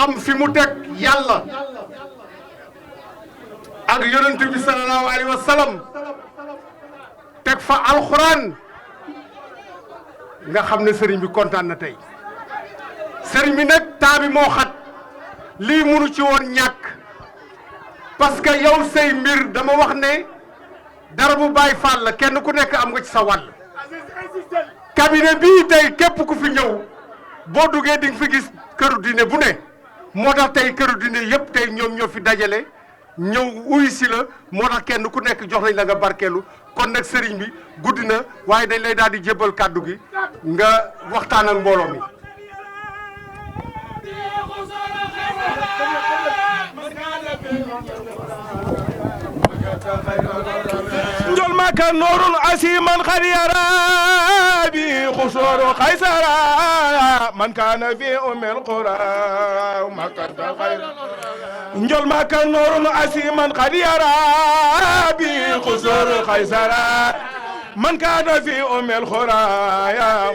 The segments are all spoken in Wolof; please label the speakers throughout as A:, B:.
A: xam fi mu teg yàlla ak yonent bi sallallahu alayhi wa sallam teg fa alxuraan nga xam ne sëriñ bi kontaan na tey sëriñ bi nag temps bi moo xat lii mënu ci woon ñàkk parce que yow say mbir dama wax ne dara bu bàyyi faal la kenn ku nekk am nga ci sa wàll cabinet bii tey képp ku fi ñëw boo duggee di nga fi gis këru diine bu ne moo tax tey këru diine yëpp tey ñoom ñoo fi dajale ñëw uy si la moo tax kenn ku nekk jox nañ la nga barkeelu kon nag sëriñ bi guddi na waaye dañ lay daal di jébbal kàddu gi nga waxtaan ak mbooloo mi.
B: njol maka noorun asiman xad yara bi xusooru xaysara man kaana fi umil qura makata xayra njol maka noorun asiman xad yara bi xusooru xaysara man kaana fi umil qura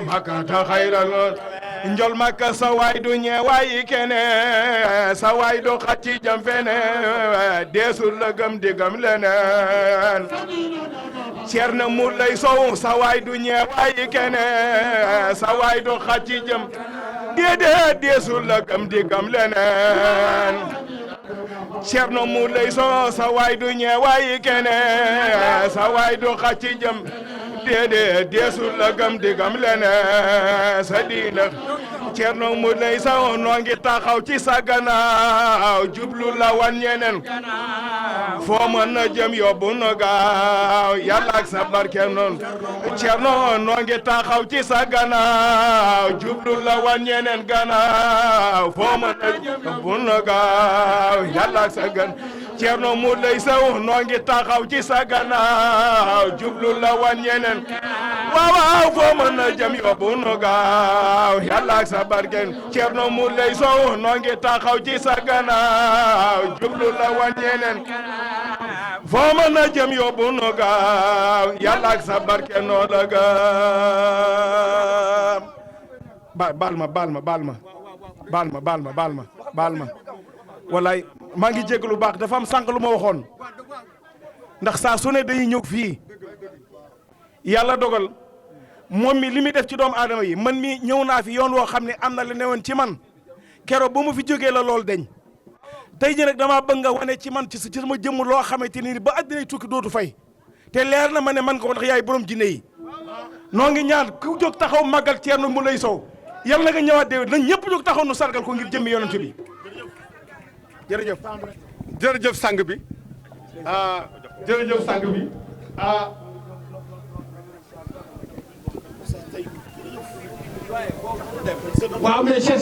B: makata xayra njol makka sa waay du ñeewaay kene sa waay du xacci jam fene deesul la gëm di gëm leneen Ceerno Mulay Sow sa waay du ñeewaay kene sa waay du xacci jam déedéet deesul la gëm di gëm leneen Ceerno Mulay Sow sa waay du ñeewaay kene sa waay du xacci jam déedéet deesul la gëm di gëm leneen sa diina Ceerno Mulay Sow noo ngi taxaw ci sa gannaaw jublu la wan ñeneen foo mën na jëm yóbbu na gaaw yàlla ak sa barke noonu Ceerno noo ngi taxaw ci sa gannaaw jublu la wan ñeneen gannaaw foo mën na jëm yóbbu na gaaw yàlla ak sa gan Ceerno Mulay Sow noo ngi taxaw ci sa gannaaw jublu la wan ñeneen waaw waaw foo mën na jëm yóbbu na gaaw yàlla ak sa barke Ceerno Mulay Sow noo ngi taxaw ci sa gannaaw jublu la wan ñeneen foo mën na jëm yóbbu na gaaw yàlla ak sa barke noo la gaaw baal ma wallaay maa ngi jégg lu baax dafa am sànq lu ma waxoon ndax saa su ne dañuy ñëw fii yàlla dogal moom mi li muy def ci doomu aadama yi man mi ñëw naa fi yoon woo xam ne am na lu newoon ci man keroog ba mu fi jógee la lool deñ tey jii nag damaa bëgg nga wane ci man ci sama jëmm loo xamante ni ba àddinay tukki dootu fay te leer na ma ne man ko ndax yaay borom jinne yi noo ngi ñaan ku jóg taxaw màggal Ceerno Mulay Sow yal na nga ñëwaat déwén nañ ñëpp jóg taxaw nu sargal ko ngir jëmmi yonent bi jërëjëf
A: jërëjëf sang bi jërëjëf sang bi waaw mais chef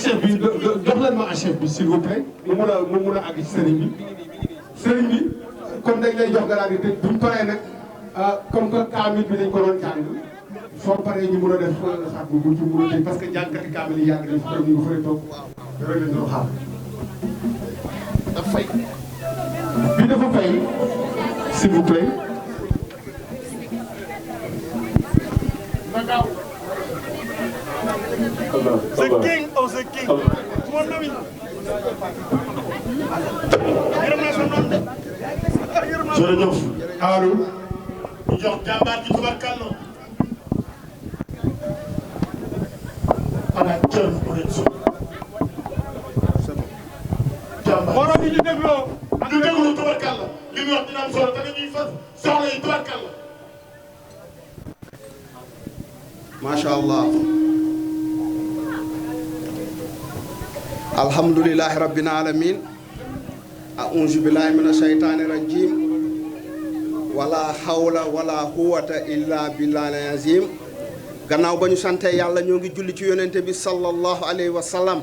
A: chef bi jox leen ma chef bi s'il vous plaît mu mun a àgg ci sëriñ bi comme dañ lay jox garaadi te buñ paree nag comme que kaamil bi dañ ko doon jàng soo paree ñu mun a def xaat bu ci mun a tëj parce que jàngkati kaamil yi yàgg nañ fi ñu ngi fële toog yore leen doon xaar dafa fay bi dafa fay s'il vous plaît
B: The king of the king. Mon ami.
A: jërëjëf allo
C: ñu jox jàmbaar ji tubarkàlla ala cër bu leen so jàmbaar
B: Borom yi ñu dégloo.
C: ñu déglu tubarkàlla li muy wax dina am solo te dañuy fas soxla yi tubarkàlla
D: macha allah alhamdulillahi rabbil alamin a'udhu billahi minash shaitani rajim wala hawla wala quwwata illa billahi azim gannaaw ba ñu sante yàlla ñoo ngi julli ci yonente bi sallallahu alayhi wa sallam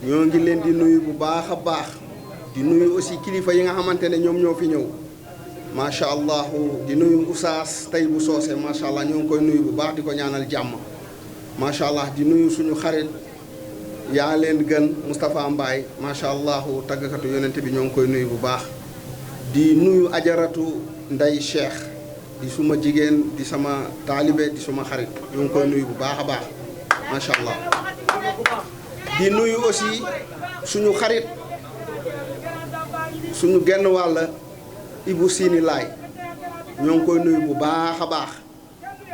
D: ñoo ngi leen di nuyu bu baax a baax di nuyu aussi kilifa yi nga xamante ne ñoom ñoo fi ñëw macha allah di nuyu Oustaz Taïbou Socé macha allah ñoo ngi koy nuyu bu baax di ko ñaanal jàmm macha allah di nuyu suñu xarit yaa leen gën Moustapha Mbaye macha allah tàggkatu yonente bi ñoo ngi koy nuyu bu baax di nuyu ajaratu Ndey Cheikh di suma jigéen di sama taalibe di suma xarit ñoo ngi koy nuyu bu baax a baax macha allah di nuyu aussi suñu xarit suñu genn wàll Ibou Sini Laay ñoo ngi koy nuyu bu baax a baax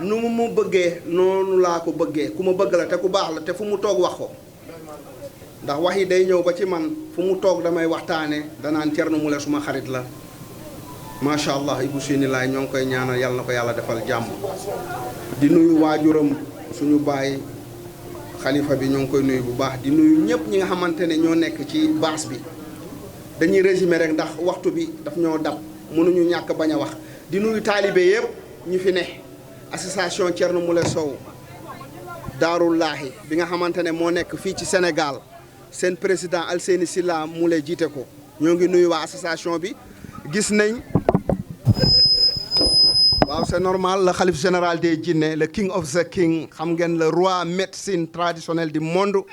D: nu mu bëggee noonu laa ko bëggee ku ma bëgg la te ku baax la te fu mu toog wax ko ndax wax yi day ñëw ba ci man fu mu toog damay waxtaane danaan Thierno Moule suma xarit la macha allah Ibou Sini Laay ñoo ngi koy ñaanal yàlla na ko yàlla defal jàmm di nuyu waajuram suñu baay xalifa bi ñoo ngi koy nuyu bu baax di nuyu ñëpp ñi nga xamante ne ñoo nekk ci baas bi dañuy résumé rek ndax waxtu bi daf ñoo dab mënuñu ñàkk bañ a wax di nuyu taalibe yëpp ñu fi ne association Thierno Moule Sow Daarullahi bi nga xamante ne moo nekk fii ci Sénégal seen président Alseyni Silla Moule jiite ko ñoo ngi nuyu waa association bi gis nañ waaw c'est normal le khalife général des jinne le king of the king xam ngeen le roi médecine traditionnelle du monde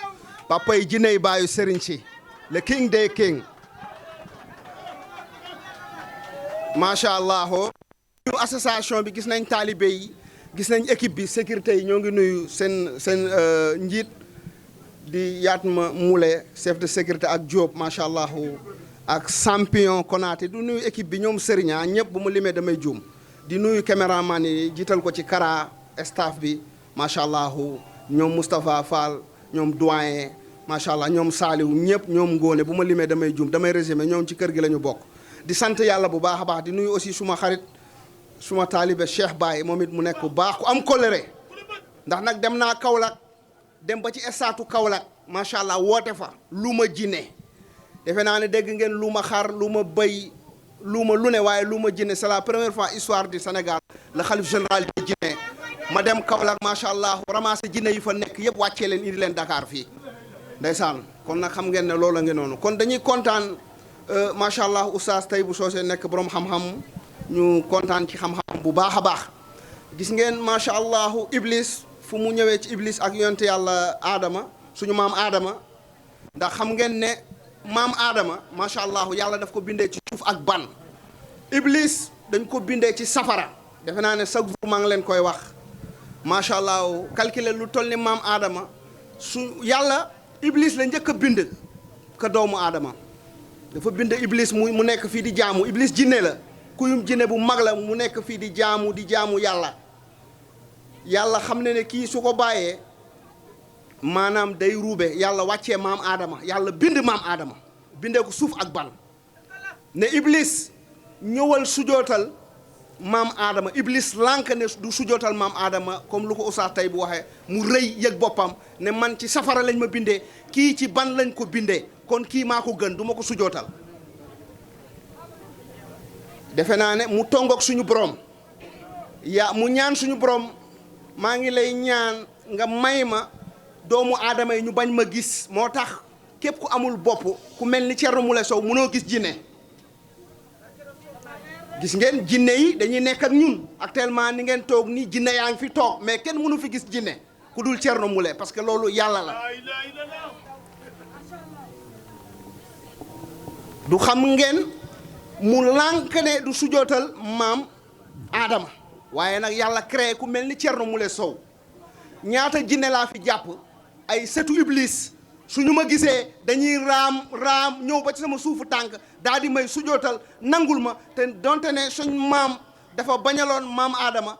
D: papa yi jinne yi baayu Serigne si le king des king macha allah ñu association bi gis nañ taalibe yi gis nañ équipe bi sécurité yi ñoo ngi nuyu seen njiit di Yatma Moule chef de sécurité ak Diop macha allah ak champion Konaté du nuyu équipe bi ñoom Serigne ñëpp bu mu limee damay juum di nuyu caméraman yi jiital ko ci Kara staff bi macha allah ñoom Moustapha Fall ñoom doyen macha allah ñoom Saliou ñëpp ñoom Ngone bu ma limee damay juum damay résumé ñoom ci kër gi la ñu bokk. di sant yàlla bu baax a baax di nuyu aussi suma xarit suma taalibe Cheikh Baye moom it mu nekk bu baax ku am kóllëre ndax nag dem naa Kaolack dem ba ci estatu Kaolack macha allah woote fa lu ma jinne defe naa ne dégg ngeen lu ma xar lu ma bëy lu ma lu ne waaye lu ma jinne c'est la première fois histoire du Sénégal le khalife général di jinne ma dem Kaolack macha allah ramassé jinne yi fa nekk yëpp wàccee leen indi leen Dakar fii ndeysaan kon nag xam ngeen ne loolu ngeen noonu kon dañuy kontaan macha allah oustaz tey bu soosee nekk borom xam-xam ñu kontaan ci xam-xam bu baax a baax gis ngeen macha allah iblis fu mu ñëwee ci iblis ak yonte yàlla Adama suñu maam Adama ndax xam ngeen ne maam Adama macha allah yàlla daf ko bindee ci suuf ak ban iblis dañ ko bindee ci safara defe naa ne chaque jour maa ngi leen koy wax macha allah calculer lu toll ni maam Adama su yàlla iblis la njëkk a bind ka doomu Adama. dafa bind iblis mu nekk fii di jaamu iblis jinne la kuyum jinne bu mag la mu nekk fii di jaamu yàlla yàlla xam ne kii su ko bàyyee maanaam day ruube yàlla wàccee maam Adama yàlla bind maam Adama bindee ko suuf ak ban ne iblis ñëwal sujootal maam Adama iblis lànk ne du sujootal maam Adama comme lu ko Oustaz tey bu waxee mu rëy yëg boppam ne man ci safara lañ ma bindee kii ci ban lañ ko bindee kon kii maa ko gën du ma ko sujootal defe naa ne mu tongoog suñu borom mu ñaan suñu borom maa ngi lay ñaan nga may ma doomu aadama yi ñu bañ ma gis moo tax képp ku amul bopp ku mel ni Thierno Moule Sow mënoo gis jinne gis ngeen jinne yi dañuy nekk ak ñun actuellement ni ngeen toog nii jinne yaa ngi fi toog mais kenn mënu fi gis jinne ku dul Thierno Moule parce que loolu yàlla la du xam ngeen mu lànk ne du sujootal maam Adama waaye nag yàlla créé ku mel ni Thierno Moule Sow ñaata jinne laa fi jàpp ay setu iblis suñu ma gisee dañuy raam ñëw ba ci sama suufu tànk daal di may sujootal nangul ma te donte ne suñ maam dafa bañaloon maam Adama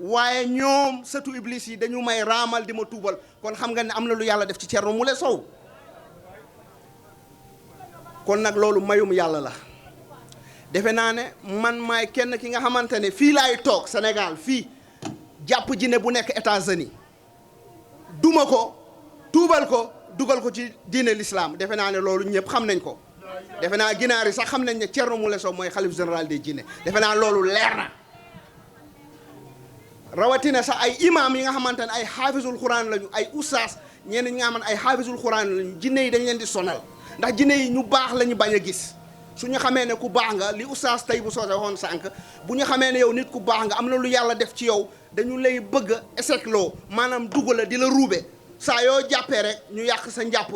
D: waaye ñoom setu iblis yi dañu may raamal di ma tuubal kon xam nga ne am na lu yàlla def ci Thierno Moule Sow kon nag loolu mayum yàlla la defe naa ne man maay kenn ki nga xamante ne fii laay toog Sénégal fii jàpp jinne bu nekk États-Unis duma ko tuubal ko dugal ko ci diine l'islam defe naa ne loolu ñëpp xam nañ ko defe naa ginaar yi sax xam nañ ne Thierno Moule Sow mooy xalif général des jinne defe naa loolu leer na rawatina sax ay imam yi nga xamante ne ay xaafisul xuraan lañu ay oustaz ñenn ñi nga xamante ay xaafisul xuraan lañu jinne yi dañ leen di sonal ndax jinne yi ñu baax la ñu bañ a gis su ñu xamee ne ku baax nga li oustaz tey bu soose waxoon sànq bu ñu xamee ne yow nit ku baax nga am na lu yàlla def ci yow dañu lay bëgg a ésekloo maanaam dugg la di la ruube saa yoo jàppee rek ñu yàq sa njàpp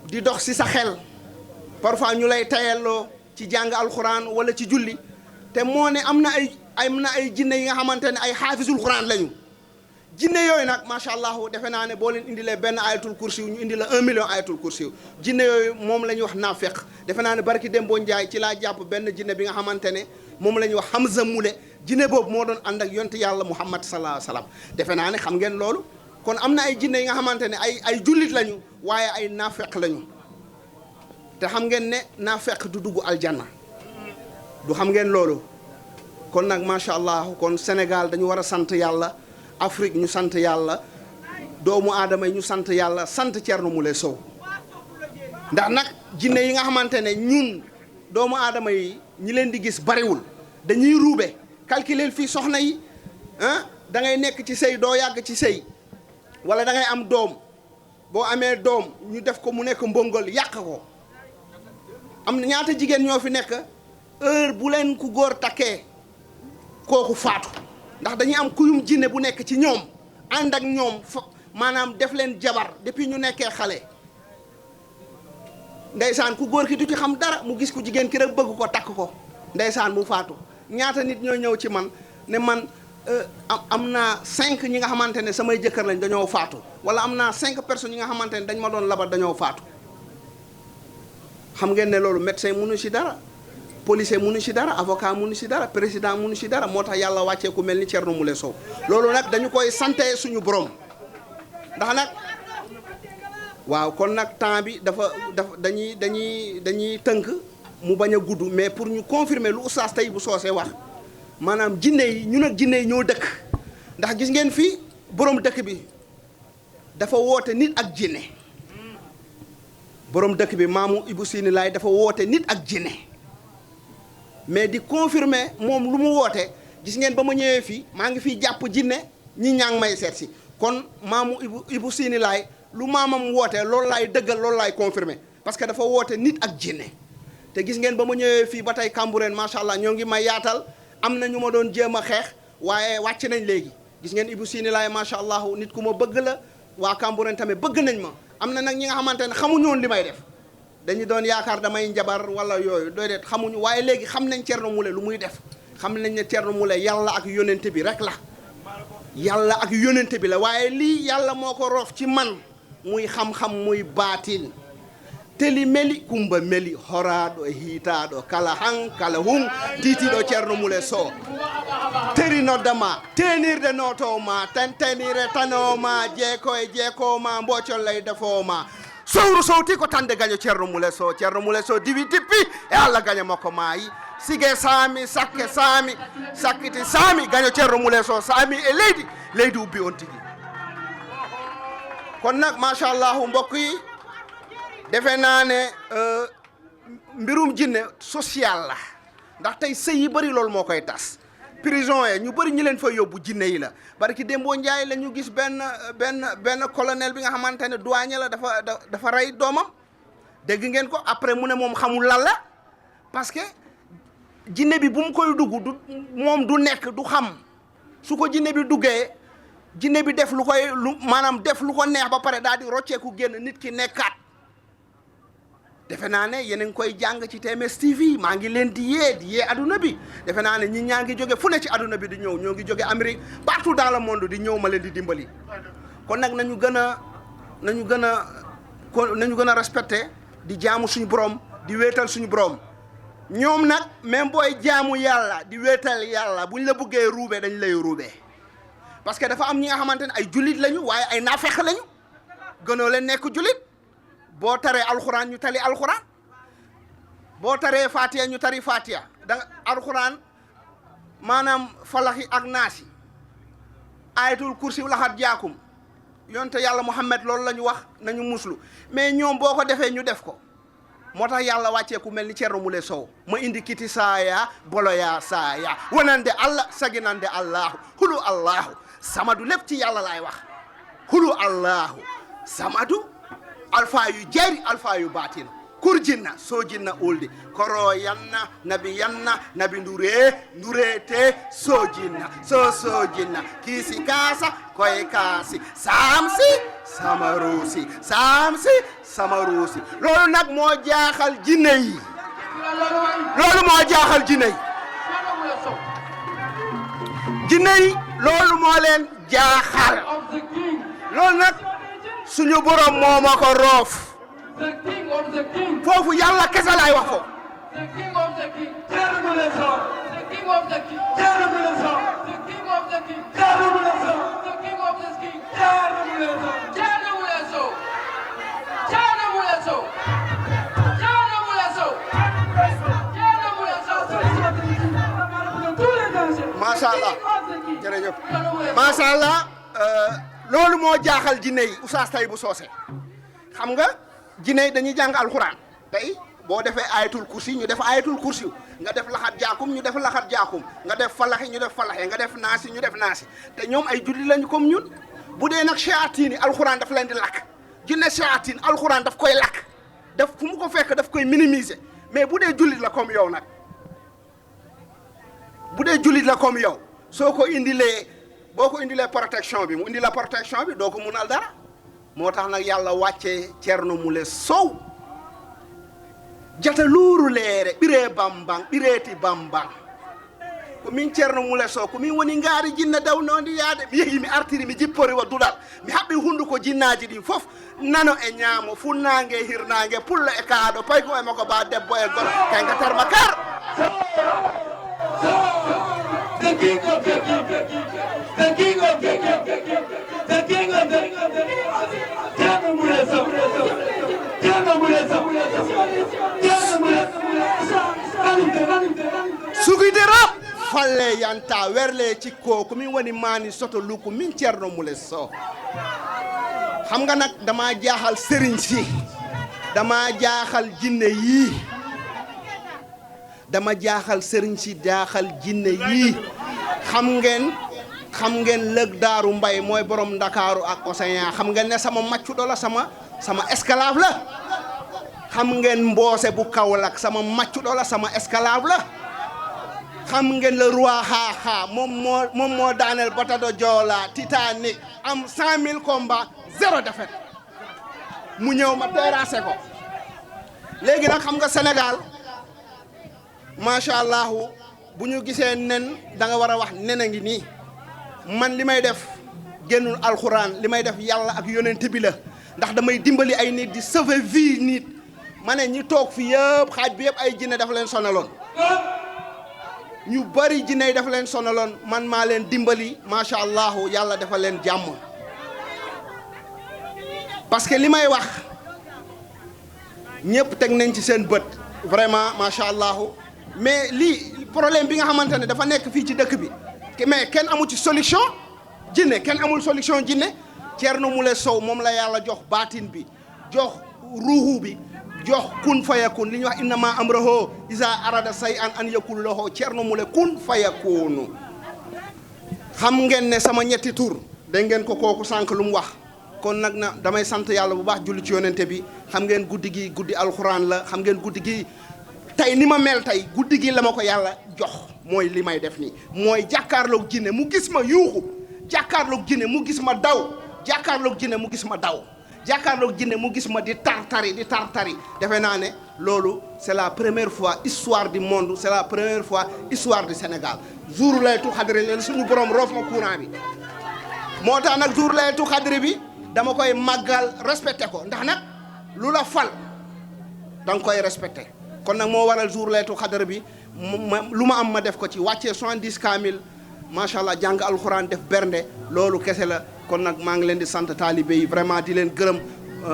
D: di dox si sa xel parfois ñu lay tayelloo ci jàng alxuraan wala ci julli te moo ne am na ay jinne yi nga xamante ne ay xaafisul xuraan lañu jinne yooyu nag macha allah defe naa ne boo leen indilee benn ayatul kursi ñu indi la 1 million ayatul kursi jinne yooyu moom la ñuy wax naafeq defe naa ne barki Dembo Njaay ci laa jàpp benn jinne bi nga xamante ne moom la ñuy wax Hamza Mule jinne boobu moo doon ànd ak yonte yàlla Muhammad sallallahu alayhi wasallam defe naa ne xam ngeen loolu kon am na ay jinne yi nga xamante ne ay jullit lañu waaye ay naafeq lañu te xam ngeen ne naafeq du dugg aljanna du xam ngeen loolu kon nag macha allah kon Sénégal dañu war a sant yàlla Afrique ñu sant yàlla doomu aadama yi ñu sant yàlla sant Thierno Moule Sow ndax nag jinne yi nga xamante ne ñun doomu aadama yi ñi leen di gis bariwul dañuy ruube calculer fii soxna yi da ngay nekk ci sëy doo yàgg ci sëy wala da ngay am doom boo amee doom ñu def ko mu nekk mbongol yàq ko am na ñaata jigéen ñoo fi nekk heure bu leen ku góor takkee kooku faatu ndax dañuy am kuyum jinne bu nekk ci ñoom ànd ak ñoom maanaam def leen jabar depuis ñu nekkee xale ndeysaan ku góor ki du ci xam dara mu gis ku jigéen ki rek bëgg ko takk ko ndeysaan mu faatu ñaata nit ñoo ñëw ci man ne man am naa 5 ñi nga xamante ne samay jëkkër lañ dañoo faatu wala am naa 5 personnes yi nga xamante ne dañ ma doon labat dañoo faatu xam ngeen ne loolu médecin mënu ci dara policier mënu ci dara avocat mënu ci dara président mënu ci dara moo tax yàlla wàccee ku mel ni Thierno Moule Sow loolu nag dañu koy sante suñu borom ndax nag waaw kon nag temps bi dafa dañuy tënk mu bañ a gudd mais pour ñu confirmer lu oustaz tey bu soosee wax maanaam jinne yi ñun ak jinne yi ñoo dëkk ndax gis ngeen fii borom dëkk bi dafa woote nit ak jinne borom dëkk bi maamu Ibou Sini Laay dafa woote nit ak jinne mais di confirmer moom lu mu woote gis ngeen ba ma ñëwee fii maa ngi fiy jàpp jinne ñi ñaa ngi may seet si kon maamu Ibou Sini Laay lu maamam woote loolu laay dëggal loolu laay confirmer parce que dafa woote nit ak jinne te gis ngeen ba ma ñëwee fii ba tey Cambérène macha allah ñoo ngi may yaatal am na ñu ma doon jéem a xeex waaye wàcc nañ léegi gis ngeen Ibou Sini Laay macha allah nit ku ma bëgg la waa Cambérène tamit bëgg nañ ma am na nag ñi nga xamante ne xamuñu woon li may def dañu doon yaakaar damay njabar wala yooyu doy det xamuñu waaye léegi xam nañ Thierno Moule lu muy def xam nañ ne Thierno Moule yàlla ak yonente bi rek la yàlla ak yonente bi la waaye lii yàlla moo ko roof ci man muy xam-xam muy baatin teli meli kumba meli horaɗo e hiitaɗo kala han kala hum titiɗo Thierno Moule Sow teri noddama tenirde notowma tentenire tanowma jeeko e jeekowma mbocollay defowma sowru sowti ko tande gaño Thierno Moule Sow Thierno Moule Sow diwi dippi e Allah gaña makko maayi sige saami sakke saami sakkiti saami gaño Thierno Moule Sow saami e leydi ubbi on tigi kon nag machallah mbokk yi defe naa ne mbirum jinne social la ndax tey sëy yi bëri loolu moo koy tas prison yi ñu bëri ñi leen fa yóbbu jinne yi la barki Dembo Njaay la ñu gis benn colonel bi nga xamante ne douanier la dafa rey doomam dégg ngeen ko après mu ne moom xamul lan la parce que jinne bi bu mu koy dugg moom du nekk du xam su ko jinne bi duggee jinne bi def lu maanaam def lu ko neex ba pare daal di rocceeku génn nit ki nekkaat defe naa ne yéen a ngi koy jàng ci TMS TV maa ngi leen di yee aduna bi defe naa ne ñi ñaa ngi jóge fu ne ci aduna bi di ñëw ñoo ngi jóge Amérique partout dans le monde di ñëw ma leen di dimbali kon nag nañu gën a respecté di jaamu suñu borom di wéetal suñu borom ñoom nag même booy jaamu yàlla di wéetal yàlla buñ la bëggee ruube dañ lay ruube parce que dafa am ñi nga xamante ne ay jullit lañu waaye ay naafeq lañu gënoo leen nekk jullit boo taree alxuraan ñu tali alxuraan boo taree fatiha ñu tari fatiha da alxuraan maanaam falaxi ak naasi ayatul kursi laxat jaakum yonte yàlla Muhammad loolu la ñu wax nañu muslu mais ñoom boo ko defee ñu def ko moo tax yàlla wàccee ku mel ni Thierno Moule Sow ma indi kiti saaya boloya saaya wanande allah saginande allahu hulu allahu samadu lépp ci yàlla laay wax hulu allahu samadu alfa yu jari alfa yu batin kurjinna sojinna ulde koro yanna nabi ndurete sojinna sojinna kiisi kaasa koye kaasi samarusi loolu nag moo jaaxal jinne yi jinne yi loolu moo leen jaaxal loolu nag suñu borom moo ma ko roof foofu yàlla kese laay wax foofu
E: The king of the king, terrible as all. The king of the king, terrible as all. The king of the king, terrible as all. The king of the king, terrible as all. Terrible as all. Terrible as all. Terrible as all. Terrible as all.
D: macha allah jërëjëf macha allah loolu moo jaaxal jinne yi Oustaz Tahibou Socé xam nga jinne yi dañuy jàng alxuraan tey boo defee ayatul kursi ñu def ayatul kursi nga def laxat jaakum ñu def laxat jaakum nga def falaxi ñu def falaxi nga def naasi ñu def naasi te ñoom ay julli lañu comme ñun bu dee nag shayatin yi alxuraan daf leen di lakk jinne shayatin alxuraan daf koy lakk daf fu mu ko fekk daf koy minimiser mais bu dee jullit la comme yow nag bu dee jullit la comme yow soo ko indilee boo ko indilee protection bi mu indi la protection bi doo ko munal dara moo tax nag yàlla wàccee Thierno Moule Sow jata luuru leere ɓiree bambang ɓireeti bambang ko min Thierno Moule Sow ko min woni ngaari jinna dawnondi yaade mi yehi mi artiri mi jippori wa duɗal mi haɓɓi hunduko jinnaji ɗin fof nano e ñaamo funnaange e hirnaange pullo e kaaɗo pay ko e makko ba debbo e goro kay gatarma kar
E: The king of the king, the king of the king, the king of the king, Thierno Moule Sow, Thierno Moule Sow, Thierno Moule Sow,
D: sugidera falle yanta werle cikko ko min woni mani soto luku min Thierno Moule Sow xam nga nag dama jaaxal sëriñ si dama jaaxal jinne yii dama jaaxal sëriñ si jaaxal jinne yii xam ngeen lëg daaru mbay mooy borom ndakaaru ak océan xam ngeen ne sama maccuɗo la sama esclave la xam ngeen mboose bu Kaolack sama maccuɗo la sama esclave la xam ngeen le roi xaaxaa moom moo daaneel bateau Joola Titanic am 100 000 combats 0 défaite mu ñëw ma terrassé ko léegi nag xam nga Sénégal macha allah bu ñu gisee nen da nga war a wax nen a ngi nii man li may def génnul alxuraan li may def yàlla ak yonent bi la ndax damay dimbali ay nit di sauver vie nit ma ne ñi toog fi yëpp xaaj bi yëpp ay jinne dafa leen sonaloon ñu bari jinne yi dafa leen sonaloon man maa leen dimbali macha allah yàlla dafa leen jàmm parce que li may wax ñëpp teg nañ ci seen bët vraiment macha allah. mais lii problème bi nga xamante ne dafa nekk fii ci dëkk bi mais kenn amu ci solution jinne kenn amul solution jinne Thierno Moule Sow moom la yàlla jox baatin bi jox ruuhu bi jox kun fayakun li ñuy wax innama amruhu iza arada shay'an an yakun lahu Thierno Moule kun fayakunu xam ngeen ne sama ñetti tur dégg ngeen ko kooku sànq lu mu wax kon nag na damay sant yàlla bu baax julli ci yonente bi xam ngeen guddi gi guddi alxuraan la xam ngeen guddi gi tey ni ma mel tey guddi gi la ma ko yàlla jox mooy li may def nii mooy jàkkaarloog jinne mu gis ma yuuxu jàkkaarloog jinne mu gis ma daw jàkkaarloog jinne mu gis ma daw jàkkaarloog jinne mu gis ma di tartari defe naa ne loolu c'est la première fois histoire du monde c'est la première fois histoire du Sénégal jour laytu xadri leen suñu borom roof ma courant bi moo tax nag jour laytu xadri bi dama koy màggal respecté ko ndax nag lu la fal danga koy respecté kon nag moo waral jour laytu xadar bi lu ma am ma def ko ci wàccee 70 kaamil macha allah jàng alxuraan def bernde loolu kese la kon nag maa ngi leen di sant taalibe yi vraiment di leen gërëm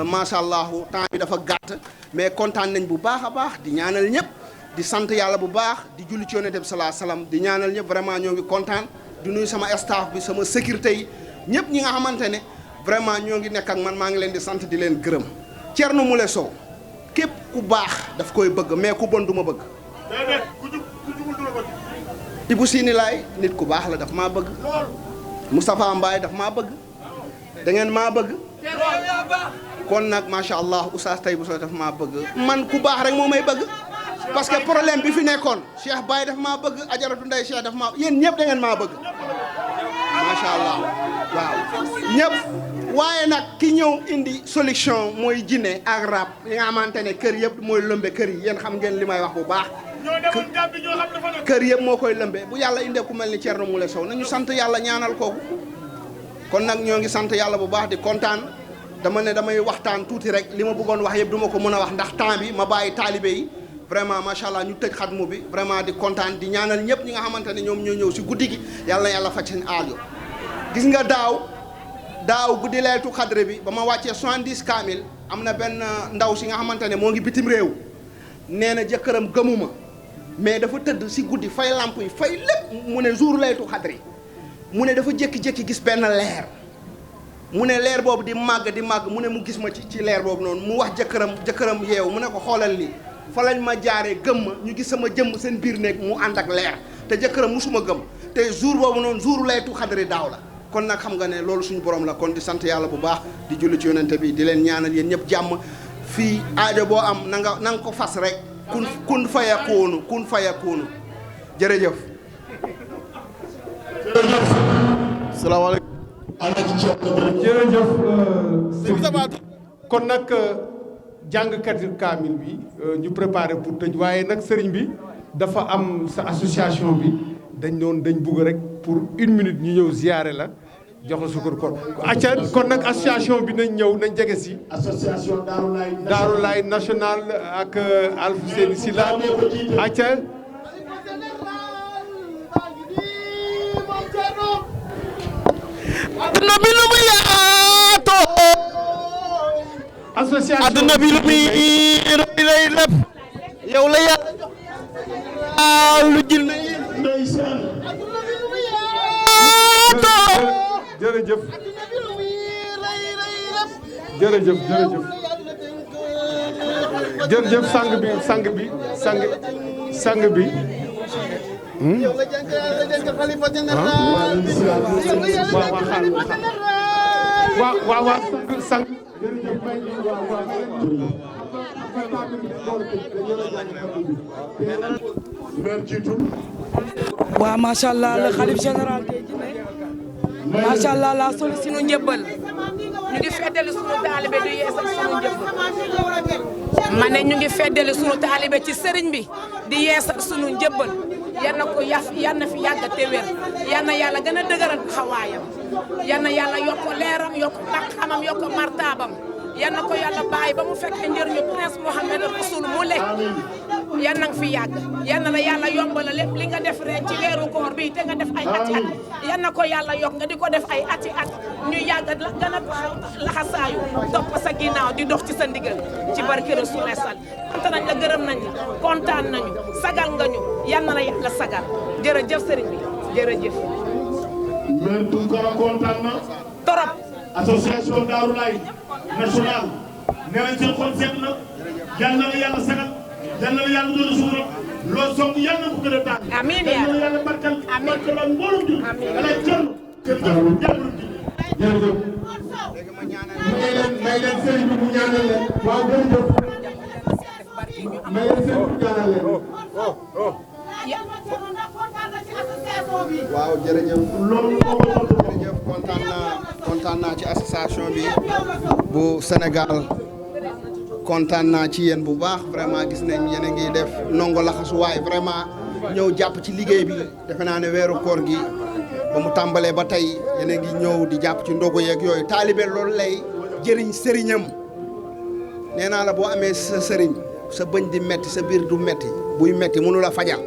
D: macha allah temps bi dafa gàtt mais kontaan nañ bu baax a baax di ñaanal ñëpp di sant yàlla bu baax di julli ci yonent bi salaa salaam di ñaanal ñëpp vraiment ñoo ngi kontaan di nuyu sama staff bi sama sécurité yi ñëpp ñi nga xamante ne vraiment ñoo ngi nekk ak man maa ngi leen di sant di leen gërëm Thierno Moule Sow képp ku baax daf koy bëgg mais ku bon du ma bëgg Ibou Sini Laay nit ku baax la daf maa bëgg Moustapha Mbaye daf maa bëgg da ngeen maa bëgg kon nag macha allah Oustaz Tahibou Socé daf maa bëgg man ku baax rek moo may bëgg parce que problème bi fi nekkoon Cheikh Baye daf maa bëgg Ajaratu Ndeye Cheikh daf maa yéen ñëpp da ngeen maa bëgg macha allah waaw ñëpp waaye nag ki ñëw indi solution mooy jinne ak rab yi nga xamante ne kër yëpp mooy lëmbe kër yi yéen xam ngeen li may wax bu baax kër yëpp moo koy lëmbee bu yàlla indee ku mel ni Thierno Moule Sow nañu sant yàlla ñaanal kooku kon nag ñoo ngi sant yàlla bu baax di kontaan dama ne damay waxtaan tuuti rek li ma bëggoon wax yëpp du ma ko mën a wax ndax temps bi ma bàyyi taalibe yi vraiment macha allah ñu tëj xatmu bi vraiment di kontaan di ñaanal ñëpp ñi nga xamante ne ñoom ñoo ñëw si guddi gi yàlla na yàlla faj seen aajo gis nga daaw guddi leeltu xadre bi ba ma wàccee 70 kaamil am na benn ndaw si nga xamante ne moo ngi bitim réew nee na jëkkëram gëmuma mais dafa tëdd si guddi fay lamp yi fay lépp mu ne jour leeltu xadre mu ne dafa jékki-jékki gis benn leer mu ne leer boobu di màgg mu ne mu gis ma ci leer boobu noonu mu wax jëkkëram yeewu mu ne ko xoolal li fa lañ ma jaaree gëm ma ñu gis sama jëmm seen biir néeg mu ànd ak leer te jëkkëram musuma gëm te jour boobu noonu jour laytu xadri daaw la kon nag xam nga ne loolu suñu borom la kon di sant yàlla bu baax di julli ci yonente bi di leen ñaanal yéen ñëpp jàmm fii aajo boo am na nga ko fas rek kun fayakuunu jërëjëf.
C: salaamaaleykum.
A: jërëjëf sëriñ kon nag jàngkat kaamil bi ñu préparé pour tëj waaye nag sëriñ bi dafa am sa association bi dañ bugg rek pour 1 minute ñu ñëw ziyaare la jox la sukkur kon acca kon nag association bi nañ ñëw nañ jege si
C: association
A: Darou Laye national ak Alfousseyni Sylla acca
B: adduna bi lu mu yaatoo
A: association
B: adduna bi lu muy lay lépp yow la yàlla jox lu jil na yi
C: ndeysaan
A: jërëjëf sang bi waaw sang
F: waaw macha allah le khalife général de Guinée macha allah la soli sunu njëbbal ñu ngi feddali sunu taalibe du yeesal sunu njëbbal ma ne ñu ngi feddali sunu taalibe ci sëriñ bi di yeesal sunu njëbbal yal na ko yal na fi yàgg te wér yal na yàlla gën a dëgëral taxawaayam yal na yàlla yokk leeram yokk maqamam yokk martaabam yal na ko yàlla bàyyi ba mu fekkee njëriñu prince Mohamed Rasoul mu lekk yal na nga fi yàgg yal na la yàlla yombala lépp li nga def ren ci weeru koor bi te nga def ay ati at yal na ko yàlla yokk nga di ko def ay ati at ñu yàgg gën a laxasaayu topp sa ginnaaw di dox ci sa ndigal ci barke Rasoul sal sant nañ la gërëm nañ la kontaan nañu sagal nga ñu yal na la yàlla sagal jërëjëf sëriñ bi jërëjëf.
C: mais Tounkara kontaan na.
F: torop.
C: association Darou Laye national nee nañ seen xol seet na yal na la yàlla sagal yal na la yàlla doon suura loo song yal na ko gën a taal.
F: amiin
C: yal na la yàlla barkal.
F: amiin
C: barkal ak mbooloo ji. amiin ala jërë jërëjëf. may leen sëriñ bi mu ñaanal leen. waaw jërëjëf. may leen sëriñ bi mu ñaanal leen.
D: waaw jërëjëf jërëjëf kontaan naa ci association bi bu Sénégal kontaan naa ci yéen bu baax vraiment gis nañ yéen a ngi def nongo laxasuwaay vraiment ñëw jàpp ci liggéey bi defe naa ne weeru koor gi ba mu tàmbalee ba tey yéen a ngi ñëw di jàpp ci ndogu yeeg yooyu taalibe loolu lay jëriñ sëriñam nee naa la boo amee sa sëriñ sa bëñ di metti sa biir du metti buy metti mënu la fajal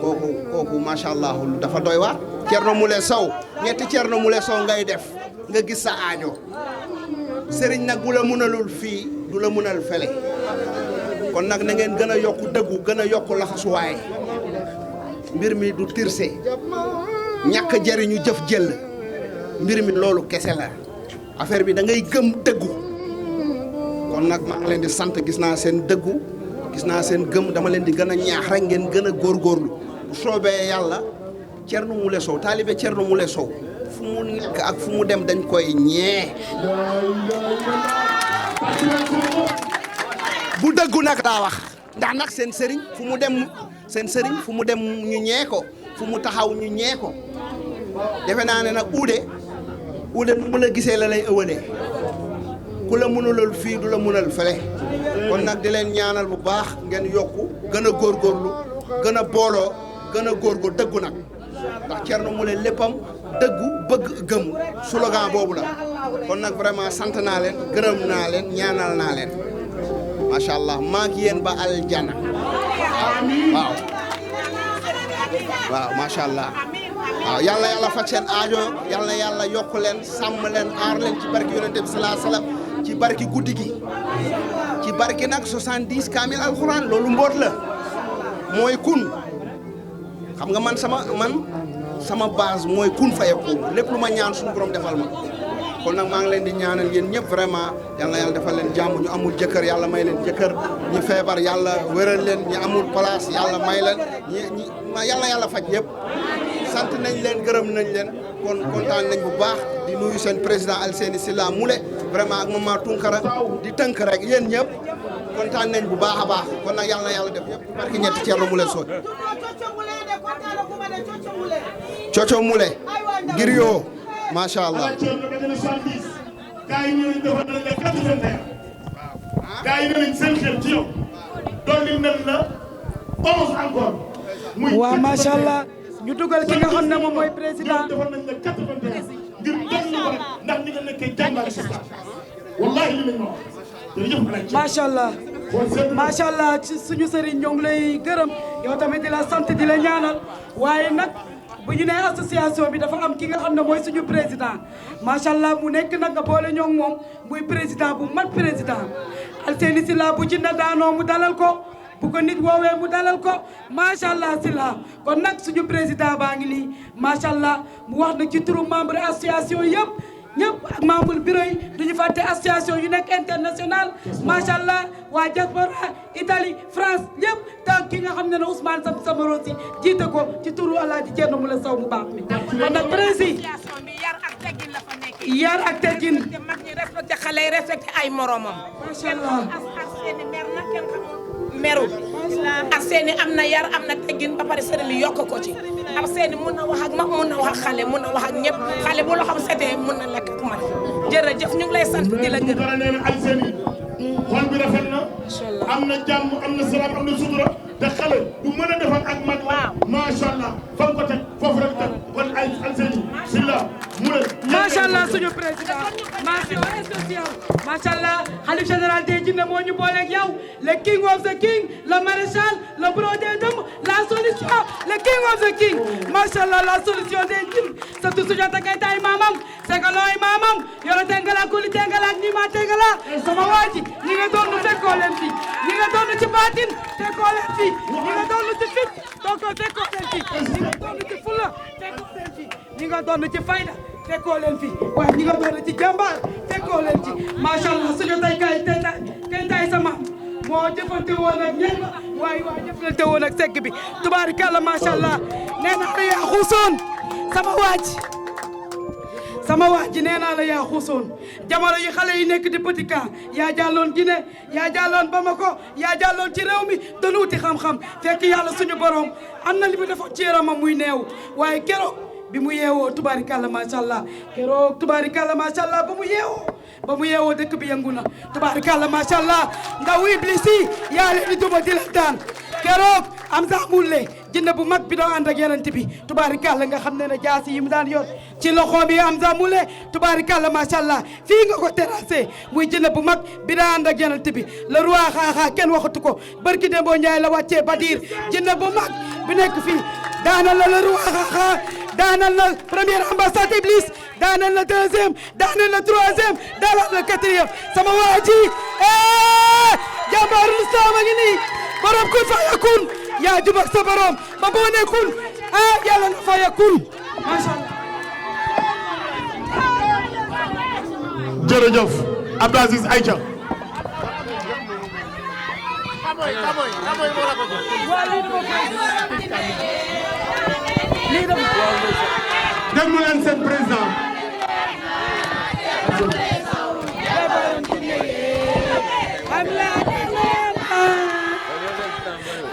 D: kooku macha allah dafa doy waar. Thierno Moule Sow ñetti Thierno Moule Sow ngay def nga gis sa aajo sëriñ nag bu la mënalul fii du la mënal fele kon nag na ngeen gën a yokku dëggu gën a yokku laxasuwaay mbir mi du tirse ñàkk jëriñu jëf jël mbir mi loolu kese la affaire bi da ngay gëm dëggu kon nag maa ngi leen di sant gis naa seen dëggu gis naa seen gëm dama leen di gën a ñaax rek ngeen gën a góorgóorlu bu soobee yàlla Thierno Moule Sow taalibe Thierno Moule Sow fu mu nekk ak fu mu dem dañ koy ñee bu dëggu nag daa wax ndax nag seen sëriñ fu mu dem ñu ñee ko fu mu taxaw ñu ñee ko defe naa ne nag uude nu mu la gisee la lay ëwalee ku la mënulal fii du la mënal fële kon nag di leen ñaanal bu baax ngeen yokku gën a góorgóorlu gën a booloo gën a góorgóor dëggu nag ndax Thierno Moule léppam dëggu bëgg gëm slogan boobu la kon nag vraiment sant naa leen gërëm naa leen ñaanal naa leen macha allah maa ngi yéen ba aljana waaw waaw macha allah waaw yàlla faj seen aajo yàlla yokk leen sàmm leen aar leen ci barki yonente bi salaa salaam ci barki guddi gi ci barki nag 70 kaamil alxuraan loolu mboot la mooy kun xam nga man sama base mooy kun fayakun lépp lu ma ñaan suñu borom defal ma kon nag maa ngi leen di ñaanal yéen ñëpp vraiment yàlla defal leen jàmm ñu amul jëkkër yàlla may leen jëkkër ñi feebar yàlla wéral leen ñi amul place yàlla may leen yàlla faj ñëpp sant nañ leen gërëm nañ leen kon kontaan nañ bu baax di nuyu seen président Alseyni Silla Moule vraiment ak Mama Tunkara di tënk rek yéen ñëpp kontaan nañ bu baax a baax kon nag yàlla def ñëpp barki ñetti Thierno Moule Sow Coco Moule ngir yoo macha allah.
C: gaa yi ñëw defal nañ la 81 gaa yi nañ seen xel ci yow dolli nañ la 11 encore.
F: waaw macha allah ñu dugal ki nga xam ne moom mooy président.
C: defal nañ la 81 ngir dolli ko rek ndax ni nga nekkee jàmbaari si wallahi li lañ wax jërëjëf.
F: macha allah macha allah ci suñu sëriñ ñoo ngi lay gërëm yow tamit di la sant di la ñaanal waaye nag. bu ñu nee association bi dafa am ki nga xam ne mooy suñu président macha allah mu nekk nag nga boole ñoo moom muy président bu mat président Alseyni Silla bu jinna daanoo mu dalal ko bu ko nit woowee mu dalal ko macha allah Silla kon nag suñu président baa ngi nii macha allah mu wax na ci turu membre association yëpp ñëpp ak membre bureau yi duñu fàtte association yu nekk international macha allah waa diaspora Italie France ñëpp te ki nga xam ne Ousmane Samaro si jiite ko ci turu Alaaji Thierno Moule Sow mu baax mi kon nag président yar ak teggin
G: mag ñi respecté xale yi respecté ay moromam
F: macha allah
G: ak seeni mer na kenn meru ak seeni am na yar am na teggin ba pare sëriñ bi yokk ko ci ak seeni mun na wax ak mag mun na wax ak xale mun na wax ak ñëpp xale bu loo xam setee mun na lekk ak man jërëjëf ñu ngi lay sant di la gërëm.
C: nee na Alseyni xol bi rafet na am na jàmm am na salaam am na sutura te xale du mën a defal ak mag macha allah fa nga ko teg foofu rek teg kon ay Alseyni Silla Moule
F: macha allah suñu président mention spéciale macha allah xalif général des jinne moo ñu booleeg yow le king of the king le maréchal le bro des dëmm la solution le king of the king macha allah la solution des jinne surtout Soundiata Keita ay maamam Sekalo ay maamam Yoro Tengala Kuli Tengala ak Nima Tengala sama waa ji ñi nga doon fekkoo leen fi ñi nga doon ci baatin fekkoo leen fi ñi nga doon ci fit fekkoo leen fi ñi nga doon ci fula fekkoo leen fi ñi nga doon ci fayda fekkoo leen fi waaye ñi nga doon ci jàmbaar fekkoo leen ci macha allah Soundiata Keita ay sama moo jëfante woon ak ñenn waaye jëfante woon ak segg bi tubaarikàlla macha allah nee naa la yaa xuusoon sama waa ji nee naa la yaa xuusoon jamono yi xale yi nekk di petit camp yaa jàlloon Guinée yaa jàlloon Bamako yaa jàlloon ci réew mi doon wuti xam-xam fekk yàlla suñu borom am na li mu defoon ci yaramam muy neew waaye keroog bi mu yeewoo tubaarikàlla macha allah keroog tubaarikàlla macha allah ba mu yeewoo dëkk bi yëngu na tubaarikàlla macha allah ndaw iblis yi yaa leen di duma di leen daan keroog Amza Moule jinne bu mag bi doon ànd ak yonent bi tubaarikàlla nga xam ne ne jaasi yi mu daan yor ci loxo bi Amza Moule tubaarikàlla macha allah fii nga ko terrassé muy jinne bu mag bi daan ànd ak yonent bi le roi xaaxaa kenn waxatu ko barki Dembo Ndiaye la wàccee Badir jinne bu mag bi nekk fii daanal la le roi xaaxaa daanal la première ambassade Iblis daanal la deuxième daanal la troisième daanal la quatrième sama waa ji jàmbaaru Islam a ngi nii borom kun fa yakun yaa jub ak sa borom ba boo ne kun yàlla na fa yakun macha allah.
C: jërëjëf Abdou Aziz Aïcha déglu leen seen président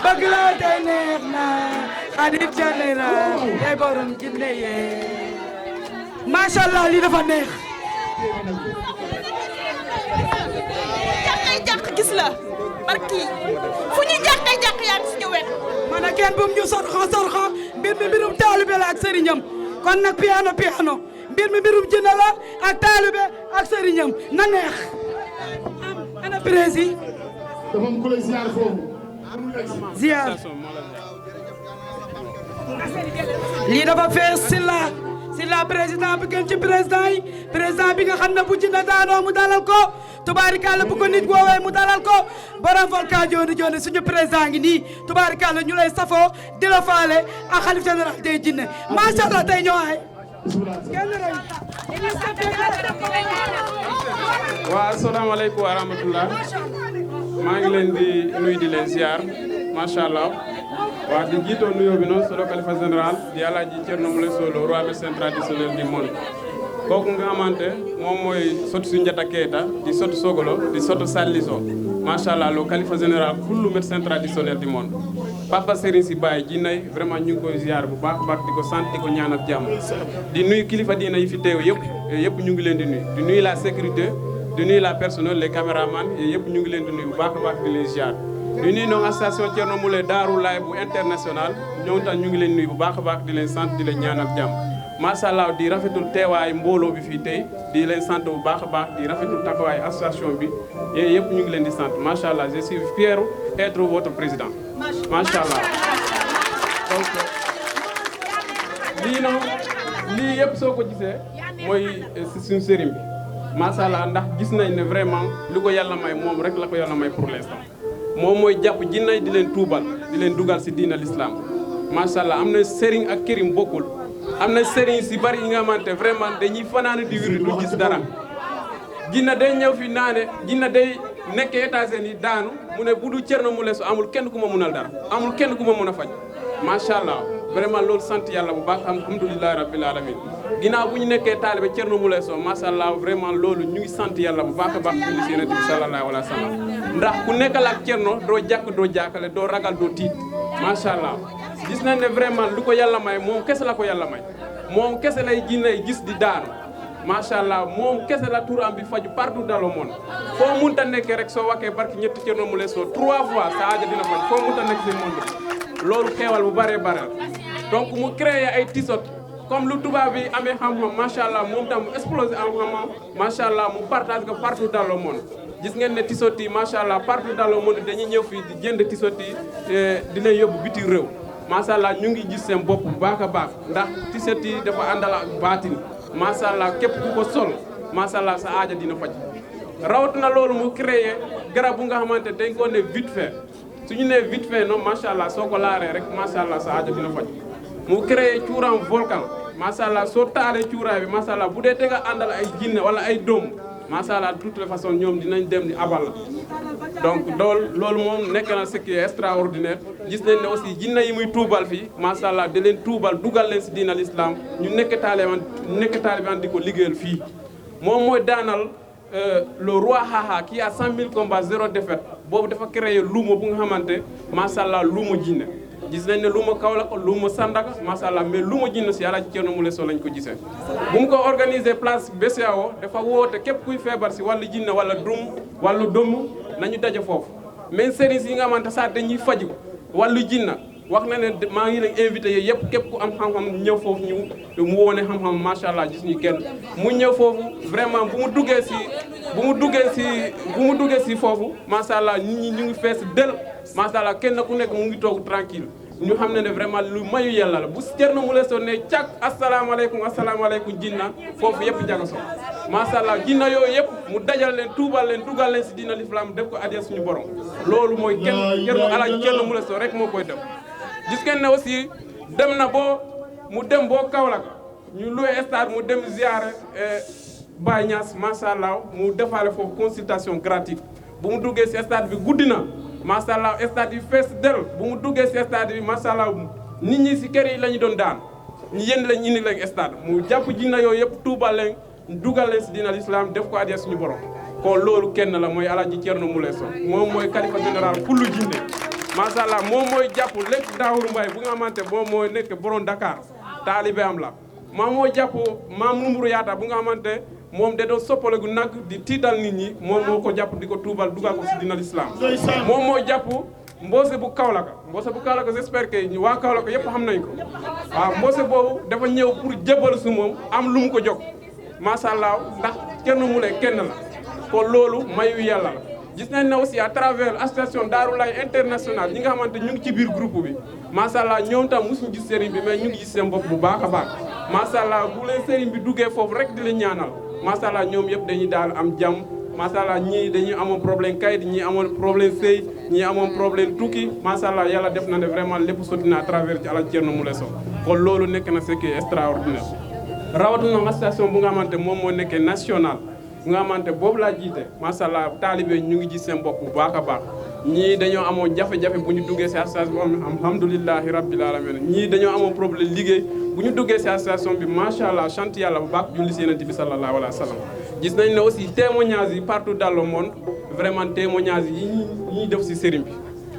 F: bëgg la day neex na xarit général day borom jinne yee macha allah lii dafa neex
H: jàq gis la barki fu ñu jàqee jàq yaa ngi suñu wet.
F: ma ne kenn bu mu ñu sorxa mbir mi mbirum taalibe la ak sëriñam kon nag piano mbir mi mbirum jinne la ak taalibe ak sëriñam na neex. ana prési.
C: dafa am ku lay ziar foofu.
F: ziar. lii dafa fees Sylla président bi gën ci président yi président bi nga xam ne bu jinne daanoo mu dalal ko tubaarikàlla bu ko nit woowee mu dalal ko borom volcan jooni suñu président ngi nii tubaarikàlla ñu lay safoo di la faale ak xalif général des jinne macha allah tey ñoo ay
I: waa asalaamaaleykum wa rahmatullah maa ngi leen di nuyu di leen ziar macha allah waa di jiitoo nuyoo bi noonu solo xalifa général di Alaaji Thierno Moule Sow le roi médecin traditionnel du monde kooku nga xamante moom mooy sotu Soundiata Keita di sotu Sogolo di sotu Salliso macha allah le xalifa général kullu médecin traditionnel du monde Papa Serigne Sy Baye Jinay vraiment ñu ngi koy ziar bu baax di ko sant di ko ñaanal jàmm di nuyu kilifa diina yi fi teew yëpp ñu ngi leen di nuyu la sécurité di nuyu la personnel les caméramans yëpp ñu ngi leen di nuyu bu baax di leen ziar di nuyu noonu association Thierno Moule Darou Laye bu international ñoom tam ñu ngi leen nuyu bu baax di leen sant di leen ñaanal jàmm macha allah di rafetul teewaay mbooloo bi fii tey di leen sant bu baax di rafetul taxawaay association bi yëpp ñu ngi leen di sant macha allah je suis fier d'être votre président macha allah donc lii yëpp soo ko gisee mooy si suñu sëriñ bi macha allah ndax gis nañ ne vraiment li ko yàlla may moom rek la ko yàlla may pour l'instant moom mooy jàpp jinnay di leen tuubal di leen dugal si diina l'islam macha allah am na sëriñ ak kërim bokkul am na sëriñ si bari yi nga xamante vraiment dañuy fanaane di wér du gis dara jinna day ñëw fi naane jinna day nekk États-Unis yi daanu mu ne bu du Thierno Moule Sow amul kenn ku ma munal dara amul kenn ku ma mun a faj macha allah vraiment loolu sant yàlla bu baax alhamdulilahi rabbil alamin ginnaaw bu ñu nekkee taalibe Thierno Moule Sow macha allah vraiment loolu ñu ngi sant yàlla bu baax julli si Yonent bi sallallahu alayhi wa sallam ndax ku nekkal ak Thierno doo jàkk doo jàkkale doo ragal doo tiit macha allah gis nañ ne vraiment lu ko yàlla may moom kese la ko yàlla may moom kese lay jinnay gis di daanu macha allah moom kese la turam bi faju partout dans le monde foo munta nekkee rek soo waxee barki ñetti Thierno Moule Sow 3 fois sa aajo dina faj foo munta nekk si monde loolu xeewal bu bare donc mu créé ay tisot comme lu tubaab bi amee xam-xam macha allah moom tam mu explosé en xam-xam macha allah mu partage ko partout dans le monde gis ngeen ne tisot yi macha allah partout dans le monde dañuy ñëw fii di jënd tisot yi di leen yóbbu biti réew macha allah ñu ngi gis seen bopp bu baax a baax ndax tisot yi dafa àndal ak baatin macha allah képp ku ko sol macha allah sa aaja dina faj rawatina loolu mu créé garab bu nga xamante dañ ko ne vite fait suñu nee vite fait non macha allah soo ko laaree rek macha allah sa aaja dina faj mu créé cuuraam volcan macha allah soo taalee cuuraay bi macha allah bu dee te nga àndal ay jinne wala ay doom macha allah de toutes les façons ñoom dinañ dem di abal la donc loolu moom nekk na ce qui est extraordinaire gis nañ ne aussi jinne yi muy tuubal fii macha allah da leen tuubal dugal leen si diina l'islam ñu nekk taaliban di ko liggéeyal fii moom mooy daanal le roi Haha qui a 100 000 combats 0 défaite boobu dafa créé luuma bu nga xamante macha allah luuma jinne gis nañ ne luuma Kaolack luuma Sandaga macha allah mais luuma jinne si Alaaji Thierno Moule Sow lañ ko gisee. bu mu ko organisé place BCEAO dafa woote képp kuy feebar si wàllu jinne wala wàllu dëmm nañu daje foofu mais sëriñ si yi nga xamante sax dañuy faju wàllu jinne wax na ne maa ngi leen invité yooyu yëpp képp ku am xam-xam ñëw foofu mu wone xam-xam macha allah gis ñu kenn mu ñëw foofu vraiment bu mu duggee si foofu macha allah nit ñi ñu ngi fees del macha allah kenn ku nekk mu ngi toog tranquille ñu xam ne vraiment lu mayu yàlla la bu Thierno Moule Sow ne càkk asalaamaaleykum jinna foofu yëpp jagaso macha allah jinna yooyu yëpp mu dajal leen tuubal leen dugal leen si diina l'islam def ko addiya suñu borom loolu mooy kenn Alaaji Thierno Moule Sow rek moo koy def gis ngeen ne aussi dem na mu dem boo Kaolack ñu loué stade mu dem ziare Baye Niass macha allah mu defaale foofu consultation gratuite bu mu duggee si stade bi guddi na macha allah stade yi fees del bu mu duggee si stade bi macha allah nit ñi si kër yi la ñu doon daan ñu yéen lañ indi leen stade mu jàpp jinna yooyu yëpp tuubal leen dugal leen si diina l'islam def ko addiya suñu borom kon loolu kenn la mooy Alaaji Thierno Moule Sow moom mooy khalifa général kullu jinne macha allah moom mooy jàpp lépp Daawuru Mbaye bu nga xamante moom mooy nekk borom Dakar taalibe am la moom moo jàpp maam Moumbourou Yatta bu nga xamante moom da doon soppale gu nag di tiital nit ñi moom moo ko jàpp di ko tuubal dugal ko si dina l'islam moom moo jàpp Mboose bu Kaolack j'espère que waa Kaolack yëpp xam nañ ko waaw Mboose boobu dafa ñëw pour jébal su moom am lu mu ko jóg macha allah ndax kenn mu lay kenn la kon loolu mayu yàlla la gis nañ ne aussi à travers association Darou Laye internationale ñi nga xamante ñu ngi ci biir groupe bi macha allah ñoom tam mosuñu gis sëriñ bi mais ñu ngi gis seen bopp bu baax a baax macha allah bu leen sëriñ bi duggee foofu rek di leen ñaanal macha allah ñoom yëpp dañuy daal am jàmm macha allah ñii dañuy amoon problème kayit ñii amoon problème sëy ñii amoon problème tukki macha allah yàlla def na ne vraiment lépp sotti na à travers ci Alaaji Thierno Moule Sow kon loolu nekk na ce qui est extraordinaire rawatina association bu nga xamante moom moo nekkee national bu nga xamante boobu laa jiite macha allah taalibe ñu ngi gis seen bopp bu baax a baax ñii dañoo amoon jafe-jafe bu ñu duggee si association bi alhamdulilahi rabbil alamin ñii dañoo amoon problème liggéey bu ñu duggee si association bi macha allah sant yàlla bu baax julli si Yonent bi sallallahu alayhi wa sallam gis nañ ne aussi témoignage yi partout dans le monde vraiment témoignage yi ñuy def si sëriñ bi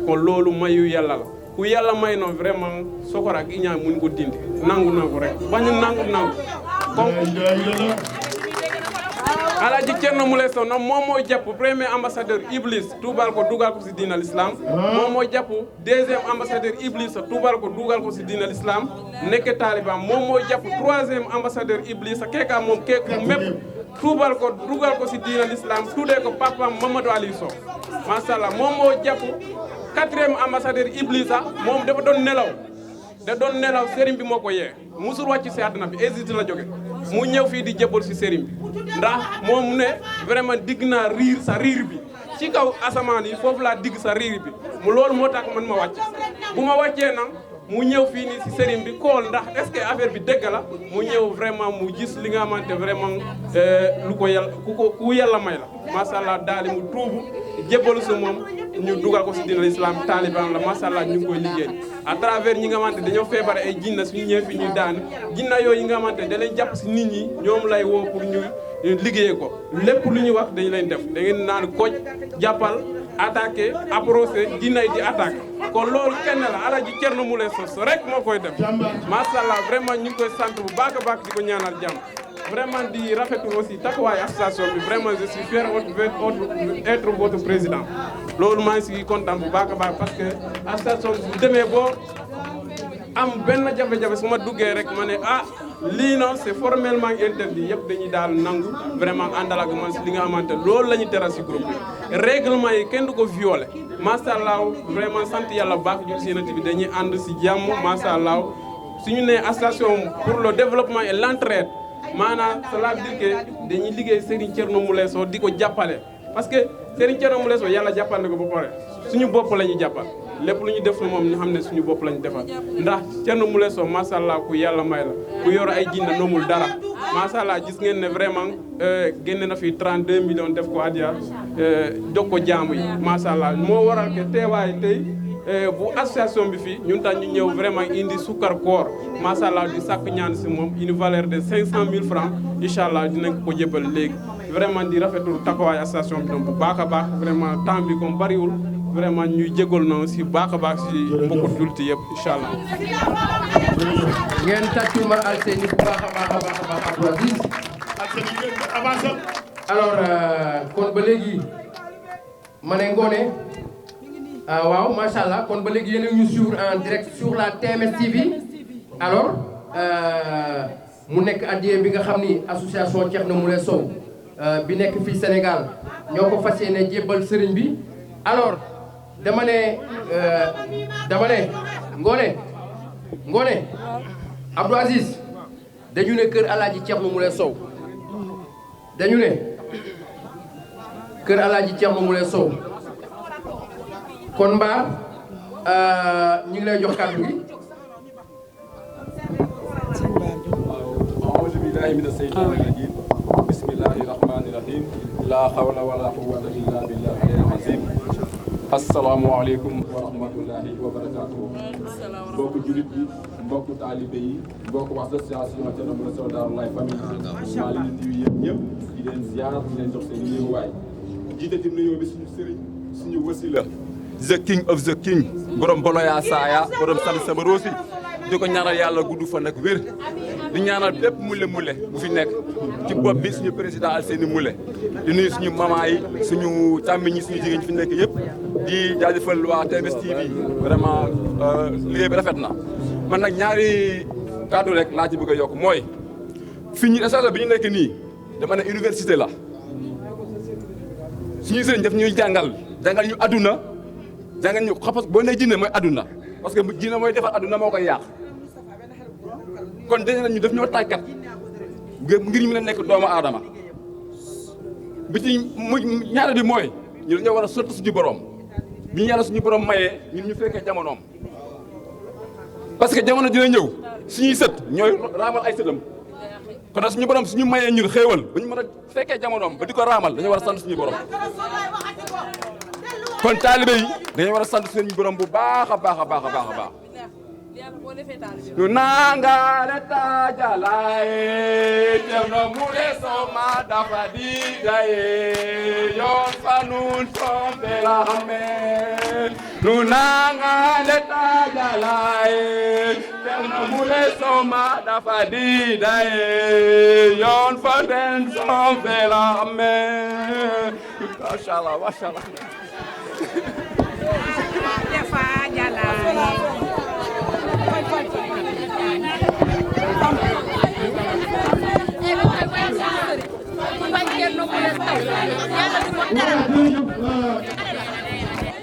I: kon loolu mayu yàlla la ku yàlla may noonu vraiment sokor ak iñaan mun ko dindi nangu rek bañu nangu Alaaji Thierno Moule Sow nag moom mooy jàpp premier ambassadeur Iblis tuubal ko dugal ko si diina l'islam moom mooy jàpp deuxième ambassadeur Iblis tuubal ko dugal ko si diina l'islam nekk taaliban moom mooy jàpp troisième ambassadeur Iblis keeka moom keeku mépp tuubal ko dugal ko si diina l'islam tuddee ko papam Mamadou Aliou Sow macha allah moom moo jàpp quatrième ambassadeur Iblis moom dafa doon nelaw sëriñ bi moo ko yee musul wàcc si àdduna bi Égypte la jóge mu ñëw fii di jëbal si sëriñ bi ndax moom ne vraiment digg naa riir sa riir bi ci kaw asamaan yi foofu laa digg sa riir bi mu loolu moo tax man ma wàcc bu ma wàccee nag mu ñëw fii nii si sëriñ bi kool ndax est-ce que affaire bi dëgg la mu ñëw vraiment mu gis li nga xamante vraiment lu ko yàlla ku yàlla may la macha allah daal mu tuubu jébbalu si moom ñu dugal ko si dina l'islam taliban la macha allah ñu ngi koy liggéey à travers ñi nga xamante dañoo feebar ay jinna suñu ñëwee fi ñuy daan jinna yooyu yi nga xamante da leen jàpp si nit ñi ñoom lay woo pour ñu liggéeyee ko lépp lu ñuy wax dañu leen def da ngeen naan koj jàppal attaqué approché jinna yi di attaqué kon loolu kenn la Alaaji Thierno Moule Sow rek moo koy def macha allah vraiment ñu ngi koy sant bu baax a baax di ko ñaanal jàmm vraiment di rafetlu aussi taxawaay association bi vraiment je suis fier d'être votre président loolu maa ngi si kontaan bu baax a baax parce que association bu demee boo am benn jafe-jafe su ma duggee rek ma ne lii non c'est formellement interdit yëpp dañuy daal nangu vraiment àndal ak man si li nga xamante loolu la ñu teral si groupe bi règlement yi kenn du ko violé macha allah vraiment sant yàlla baax jul si Yonent bi dañuy ànd si jàmm macha allah suñu nee association pour le développement et l'entraide maanaam cela veut dire que dañuy liggéey Serigne Thierno Moule Sow di ko jàppale parce que Serigne Thierno Moule Sow yàlla jàppal na ko ba pare suñu bopp la ñuy jàppal lépp lu ñu def moom ñu xam ne suñu bopp la ñu defal ndax Thierno Moule Sow macha allah ku yàlla may la ku yor ay jinne nomul dara macha allah gis ngeen ne vraiment génne na fi 32 millions def ko adiya jox ko jaamu yi macha allah moo waral que teewaay tey bu association bi fii ñun tax ñu ñëw vraiment indi sukkar koor macha allah di sàkk ñaan si moom une valeur de 500 000 francs incha allah dinañ ko jébal léegi vraiment di rafetlu taxawaay association bi doon bu baax a baax vraiment temps bi comme bariwul vraiment ñuy jégal noonu si baax a baax si mbokku jullit yëpp incha allah.
J: ngeen tàccuma Alseyni bu baax a baax a baax a baax Abdou Aziz.
C: Alseyni ngeen avancé.
J: alors kon ba léegi ma ne Ngoné waaw macha allah kon ba léegi yéen a ñu suivre en direct sur la TMS TV alors mu nekk addiya bi nga xam ni association Thierno Moule Sow bi nekk fii Sénégal ñoo ko fas yéene jébbal sëriñ bi alors dama ne Ngoné Abdou Aziz dañu ne kër Alaaji Thierno Moule Sow dañu ne kër Alaaji Thierno Moule Sow kon Mbaar ñu ngi lay jox kàddu gi.
K: a'uuzu billaahi mina shaytaani rajiim bismillaahi rahmaani rahiim laa hawla wala quwwata illaa billaahi al-aziim asalaamaaleykum wa rahmatullaahi wa barakaatuh mbokku jullit yi mbokku taalibe yi mbokku association Thierno Moule Sow Darou Laye famille maa leen di nuyu yéen ñëpp di leen ziar di leen jox seen yéewaay jiite ci nuyoo bi suñu sëriñ suñu wasila the king of the king borom boloya saaya borom sali sama roosi di ko ñaanal yàlla gudd fa nag wér di ñaanal bépp mule bu fi nekk ci bopp bi suñu président Alseyni Moule di nuyu suñu maman yi suñu càmmiñ yi suñu jigéen ñi fi nekk yëpp di jaajëfal waa TMS TV vraiment liggéey bi rafet na man nag ñaari kàddu rek laa ci bëgg a yokk mooy fi ñu station bi ñu nekk nii dama ne université la suñuy sëriñ daf ñuy jàngal ñu adduna jàngal ñu xam boo nee jinne mooy adduna parce que jinne mooy defar adduna moo koy yàq kon dégg nañu daf ñoo tàggat ngir ñu mën a nekk doomu aadama bi ci ñaare bi mooy ñu dañoo war a sotti suñu borom bi ñu yàlla suñu borom mayee ñun ñu fekkee jamonoom parce que jamono dina ñëw suñuy sët ñooy raamal ay sëtam kon nag suñu borom suñu mayee ñun xéewal ba ñu mën a fekkee jamonoom ba di ko raamal dañoo war a sant suñu borom kon taalibe yi dañoo war a sant suñu borom bu baax a baax a baax a baax a baax nu nangale tajalaye Ceerno Moule Sow dafa digaye yoon fa nun sombe la xame nu nangale tajalaye Ceerno Moule Sow dafa digaye yoon fa nun sombe la xame mashallah mashallah
H: dafa jalaye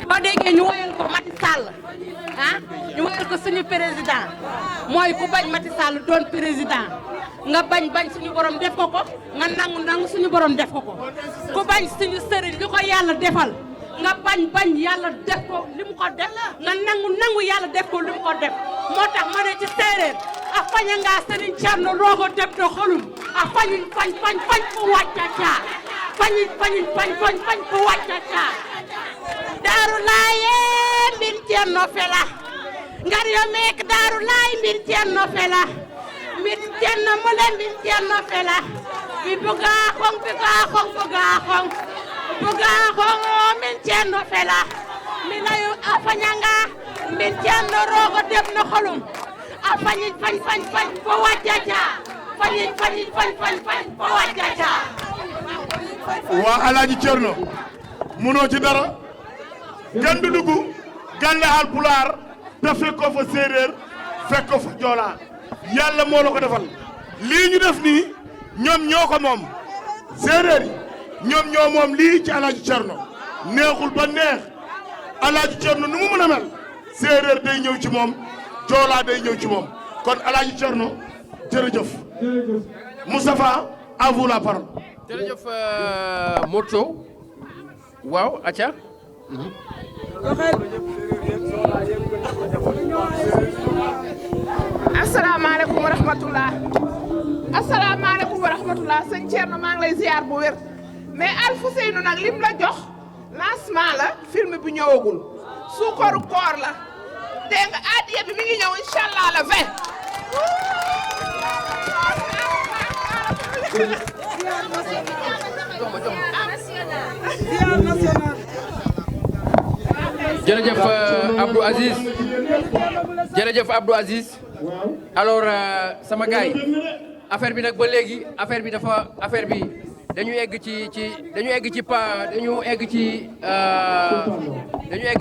H: boo déggee ñu woyal ko Macky Sall ah ñu woyal ko suñu président mooy ku bañ Macky Sall doon président nga bañ suñu borom def ko nga nangu suñu borom def ko ku bañ suñu sëriñ li ko yàlla defal nga bañ yàlla def ko li mu ko def nga nangu yàlla def ko li mu ko def moo tax ma ne ci séeréer a faña nga Serigne Thierno rogo deb do xolum a fañuñ fañ fu wàcca caa fañ fu wàcca caa Daaru Laaye mbin Thierno fela ngar yo meek Daaru Laaye mbin Thierno fela mbin Thierno Moule mbin Thierno fela mi buga xong min Thierno fela mi layu a fañanga min Thierno rogo deb no xolum a fañiñ fañ fo wàccaca fañ fo wàccaca
C: waa Alaaji Thierno munoo ci dara kenn du dugg gàlle Haalpulaar te fekkoo fa séeréer fekkoo fa joolaa yàlla moo la ko defal lii ñu def nii ñoom ñoo ko moom séeréer yi ñoom ñoo moom lii ci Alaaji Thierno neexul ba neex Alaaji Thierno nu mu mën a mel séeréer day ñëw ci moom joolaa day ñëw ci moom kon Alaaji Thierno jërëjëf Moustapha à vous la parole.
J: jërëjëf Modou Sow waaw acca
L: asalaamaaleykum wa rahmatullah sëñ Thierno maa ngi lay ziar bu wér mais Alfousseynou nag lim la jox lancement la film bi ñëwagul suukaru koor la dégg nga adiya bi mi ngi ñëw incha allah
J: jërëjëf Abdou Aziz jërëjëf Abdou Aziz alors sama gars yi affaire bi nag ba léegi affaire bi dañu egg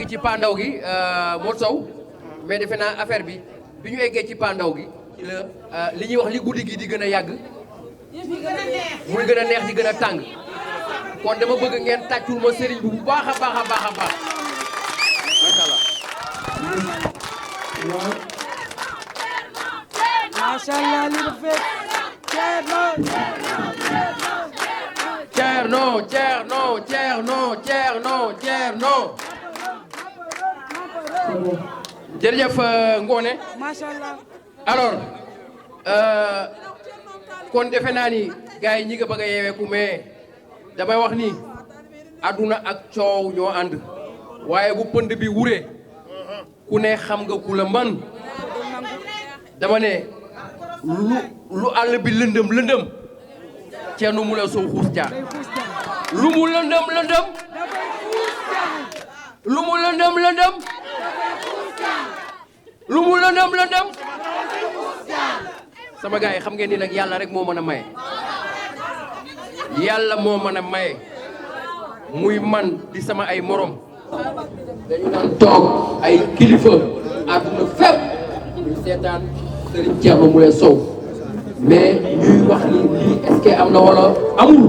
J: ci pandaw gi Modou Sow mais defe naa affaire bi ñu eggee ci pandaw gi li ñuy wax li guddi gi di gën a yàgg muy gën a neex di gën a tàng kon dama bëgg ngeen tàccul ma sëriñ bu baax a baax a baax a baax
F: macha allah li rafet Thierno
J: jërëjëf Ngone
F: macha allah
J: alors kon defe naa ni gars yi ñi nga bëgg a yeeweeku mais damay wax ni àdduna ak coow ñoo ànd waaye bu pënd bi wuree ku ne xam nga ku la man dama ne lu àll bi lëndëm Thierno Moule Sow xuus jaar lu mu lëndëm sama gars yi xam ngeen ni nag yàlla rek moo mën a maye yàlla moo mën a maye muy man di sama ay morom dañu daan toog ay kilifa àdduna fépp ñu seetaan Serigne Thierno Moule Sow mais ñuy wax ni lii est-ce que am na wala amul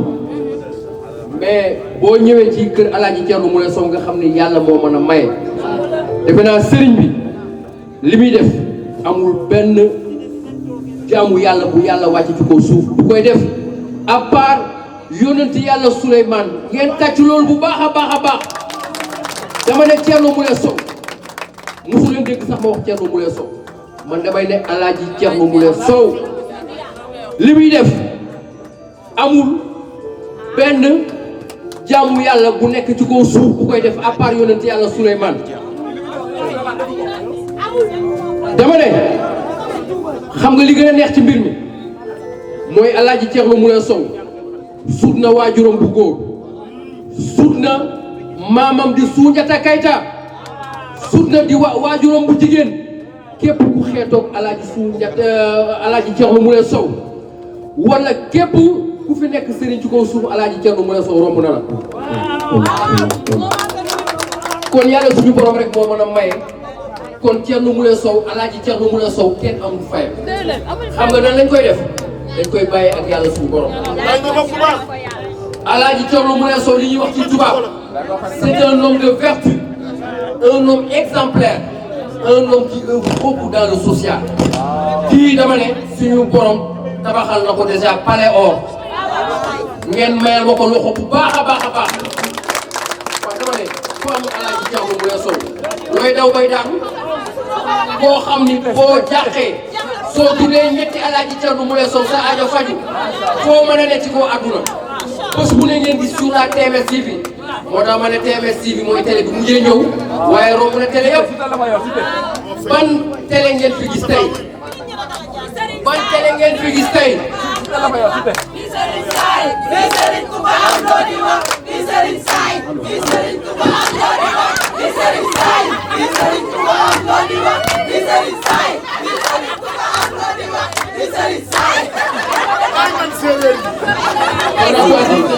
J: mais boo ñëwee ci kër Alaaji Thierno Moule Sow nga xam ni yàlla moo mën a maye defe naa sëriñ bi li muy def amul benn jaamu yàlla bu yàlla wàcc ci kaw suuf bu koy def à part yónnent yàlla Souleymane ngeen tàcc loolu bu baax a baax a baax dama ne Thierno Moule Sow mosu leen dégg sax ma wax Thierno Moule Sow man damay ne Alaaji Thierno Moule Sow li muy def amul benn jaamu yàlla bu nekk ci kaw suuf bu koy def à part yónnent yàlla Souleymane dama ne xam nga li gën a neex ci mbir mi mooy Alaaji Thierno Moule Sow sut na waajuram bu góor sut na maamam di Soundiata Keita sut na di waajuram bu jigéen képp ku xeetoog Alaaji Soundiata Alaaji Thierno Moule Sow wala képp ku fi nekk sëriñ ci kaw suuf Alaaji Thierno Moule Sow romb na la kon yàlla suñu borom rek moo mën a maye kon Thierno Moule Sow Alaaji Thierno Moule Sow kenn amul fayam xam nga nan lañ koy def dañ koy bàyyi ak yàlla suñu borom Alaaji Thierno Moule Sow li ñuy wax ci tubaab c'est un homme de vertu un homme exemplaire un homme qui œuvre beaucoup dans le social kii dama ne suñu borom tabaxal na ko déjà palais or ngeen mayal ma ko loxo bu baax a baax a baax waaw dama ne ku am Alaaji Thierno Moule Sow looy daw bay daanu boo xam ni boo jàqee soo tuddee ñetti Alaaji Thierno Moule Sow sa aajo faju foo mën a ne ci koo àdduna bés bu ne ngeen gis sur la TMS TV moo tax ma ne TMS TV mooy télé bi mujjee ñëw waaye romb na télé yëpp ban télé ngeen fi gis tey ban télé ngeen fi gis tey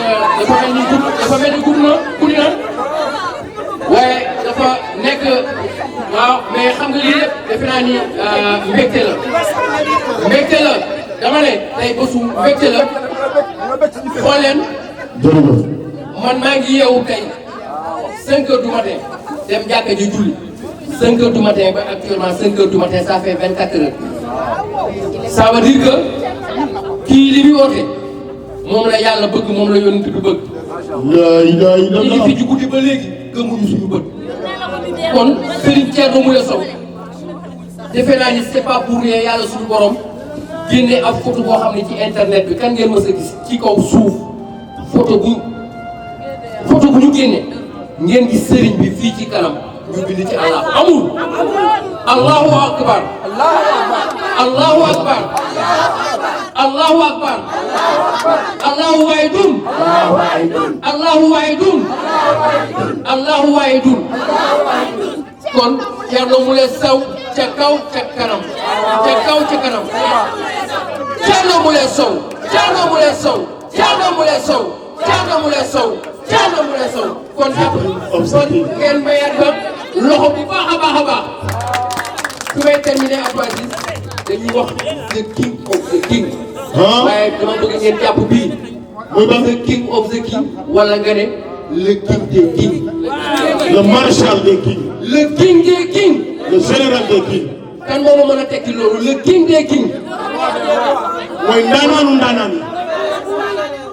J: dafa mel ni gudd na guddi na waaye dafa nekk waaw mais xam nga lii lépp defe naa ni mbégte la dama ne tey bésu mbégte la xool leen man maa ngi yeewu tey 5 heures du matin dem jàkka ji julli 5 heures du matin ba actuellement 5 heures du matin ça fait 24 heures ça veut dire que kii li muy woote moom la yàlla bëgg moom la yonent bi bëgg ñu ngi fi ci guddi ba léegi gëmuñu suñu bët kon Serigne Thierno Moule Sow defe naa ni c'est pas pour rien yàlla suñu borom génne ab photo boo xam ne ci internet bi kan ngeen mës a gis ci kaw suuf photo bu ñu génne ngeen gis Serigne bi fii ci kanam ñu bind ci Allah amul Allahu akbar Allahu akbar Allahu akbar Allahu waahidun Allahu waahidun Allahu waahidun kon Thierno Moule Sow ca kaw ca kanam ca kaw ca kanam Thierno Moule Sow Thierno Moule Sow Thierno Moule Sow Thierno Moule Sow Thierno Moule Sow kon ngeen mayaat ba loxo bu baax a baax a baax su may terminer Abdou Aziz dañuy wax the king of the king waaye dama bëgg ngeen jàpp bii muy ba the king of the king wala nga ne le king des kings
C: le marshal des kings
J: le king des kings
C: le général des kings
J: kan moo ma mën a tekki loolu le king des kings
C: mooy ndaanaanu ndaanaan yi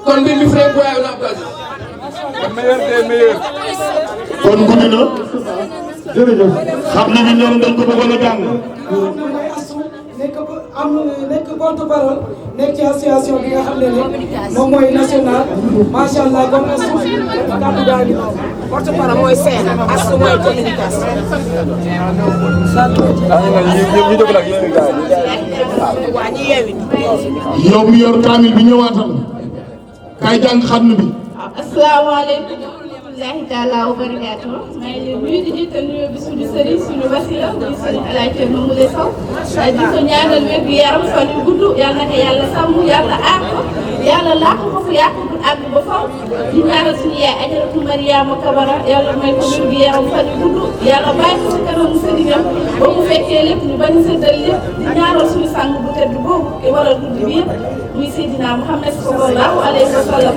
J: kon mbir mi frère Boye na Abdou Aziz
B: le meilleur des meilleurs
C: kon guddi na jërëjëf xam na ni ñoom dañ ko bëggoon a jàng
M: nekk porte parole nekk ci association bi nga xam ne moom mooy national macha allah comme as kàddu gaa ngi
G: porte parole mooy seen as mooy communication. waa ñi yeewi.
C: yow mi yor kaamil bi ñëwaatal kay jàng xarnu bi.
N: asalaamaaleykum rahmatullahi taala wa barakaatu maa ngi leen nuyu di jiital nuyoo bi suñu sëriñ suñu wasila muy sëriñ El Hadj Thierno Moule Sow di ko ñaanal wér gu yaram fan yu gudd yàlla na ko yàlla sàmm yàlla aar ko yàlla làq ko fu yàqu àgg ba faw di ñaanal suñu yaay Ajaratu Mariama Kabara yàlla may ko wér gu yaram fan yu gudd yàlla bàyyi ko si kanamu sëriñam ba mu fekkee lépp ñu bañ a séddal lépp di ñaanal suñu sang bu tedd boobu te waral guddi bi yëpp muy Seydina Muhammad sallallahu alayhi wa sallam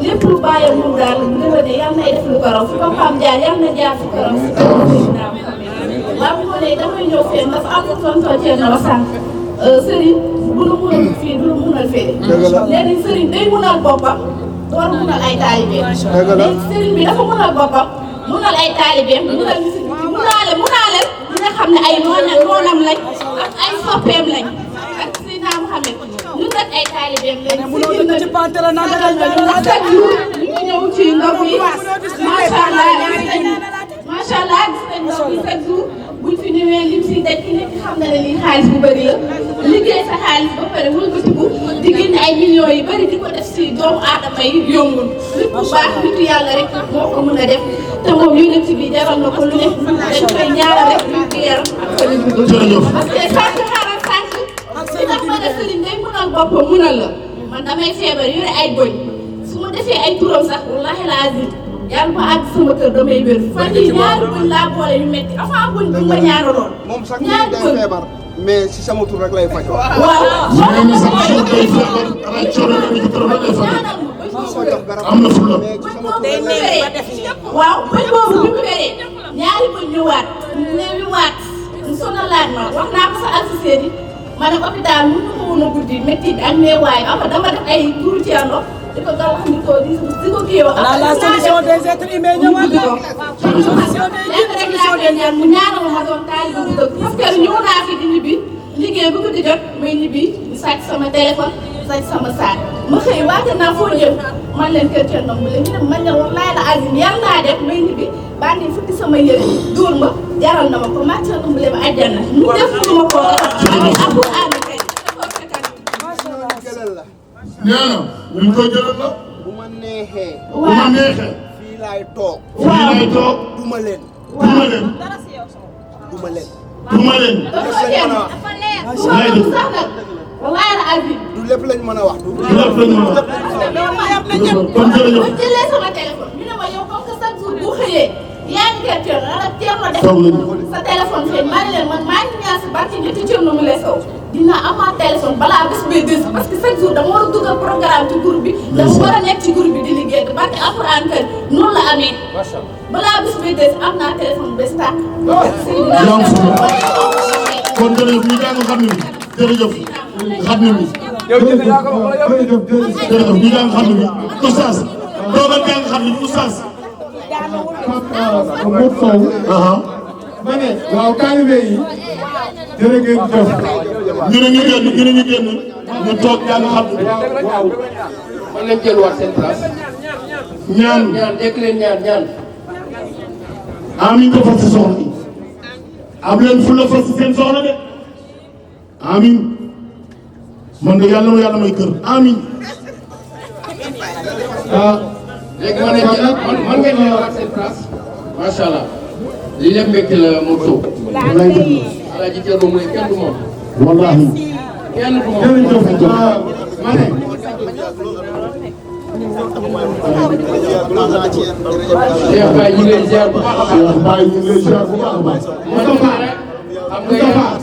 N: lépp lu bàyyam moom daal bu déwénee yal nay def lu ko raw fi ko xam jaar yal na jaar fu ko raw si kaw Seydina Muhammad waaw bu ma nee damay ñëw fenn dafa am tonton Thierno wax sànq sëriñ bu la munal fii du la munal fee léegi sëriñ day munal boppam door munal ay taalibeem léegi sëriñ bi dafa munal boppam munal ay taalibeem munal ñu si munaale ñi nga xam ne ay noonam lañ ak ay soppeem lañ ak Seydina Muhammad ñun nag ay taalibeem lañ si ndax chaque jour ñu ñëw ci ndox yi macha allah gis nañ ndox yi chaque jour buñ fi ñëwee lim si daj ki nekk xam na ne lii xaalis bu bëri la liggéey sa xaalis ba pare wëlbatiku di génne ay millions yu bëri di ko def si doomu aadama yi yombul nit bu baax nitu yàlla rek moo ko mën a def te moom yonent bi jaral na ko lu ne dañ koy ñaanal rek ñu ngi yaram ak fële bu dugg parce que sànq xaaral sànq si tax ma ne sëriñ day mënal boppam mënal la man damay feebar yore ay bëñ su ma defee ay turam sax wallahi laazim yàlla ba àgg sama kër damay wér fan yii ñaari bëñ laa boole yu metti avant bëñ bu ma ñaanaloon
D: moom sax ñaari day feebar mais si sama tur rek lay faj.
C: am na fu la.
N: waaw bëñ boobu bi mu wéree ñaari bëñ ñëwaat newiwaat mu sonalaat ma wax naa ko sa assisté yi ma ne hôpital mu ñu ko woon a guddi métti bi ak neewaay ama dama def ay turu Thierno di ko gàllankoor di ko kii wax.
M: la solution des êtres humains ñëwaat na. solution des
N: êtres humains mu ñaanal ma doon taalibe bu dëgg parce que ñëw naa fi di ñibbi liggéey bu ko di jot may ñibbi sàcc sama téléphone sàcc sama saak ma xëy waate naa foo jëm man leen kër Thierno Moule ñu ne man ne wallaay la azim yàlla naa def may ñibbi bandi futti sama yëre dóor ma jaral na ma ko maa Thierno Moule ma àjjana ñu def lu ma ko
C: nee na ñu koy jëlal la.
D: bu ma neexee.
C: bu ma neexee.
D: fii laay toog.
C: fii laay toog.
D: duma leen.
C: duma leen.
D: duma leen.
C: duma leen.
N: wallaay la azim.
D: du lépp lañ mën a wax.
C: du lépp lañ mën a wax. kon jërëjëf.
N: bu jëlee sama téléphone ñu ne ma yow comme que chaque jour bu xëyee yaa ngi kër Thierno la Thierno def sa téléphone fii maa ngi leen man maa ngi ñaan si barke ñetti Thierno Moule Sow dina amaat téléphone balaa bés bee des parce que chaque jour dama war a dugal programme ci groupe bi dama war a nekk ci groupe bi di liggéey barke alxuraan kër noonu la amee balaa bés bee des am naa téléphone bés tàkk.
C: kon jërëjëf ñu jàng xam ni jërëjëf xam ni jërëjëf ñu jàng xam ni oustaz doogal jàng xam ni oustaz.
B: Modou Sow. ma ne waaw taalibe yi jërë ngeen jëf.
C: ñu ne ñu génn ñu toog jàng xam ni.
J: waaw man lañ jëluwaat seen place.
C: ñaan
J: dégg leen ñaan.
C: amiin ko fas si soxna yi. am leen fu la fas si seen soxna de. amiin man de yàlla may kër amiin.
J: léegi man ngeen jëluwaat seen place. macha allah lii lépp mbégte la Modou Sow. Alaaji Thierno Moule kenn du moom.
C: wallaahi.
J: kenn du moom.
B: jërëjëf ma ne.
J: Cheikh Baye ñu ngi lay ziar bu baax a baax.
C: Cheikh Baye ñu ngi lay ziar bu baax a baax.
J: Moustapha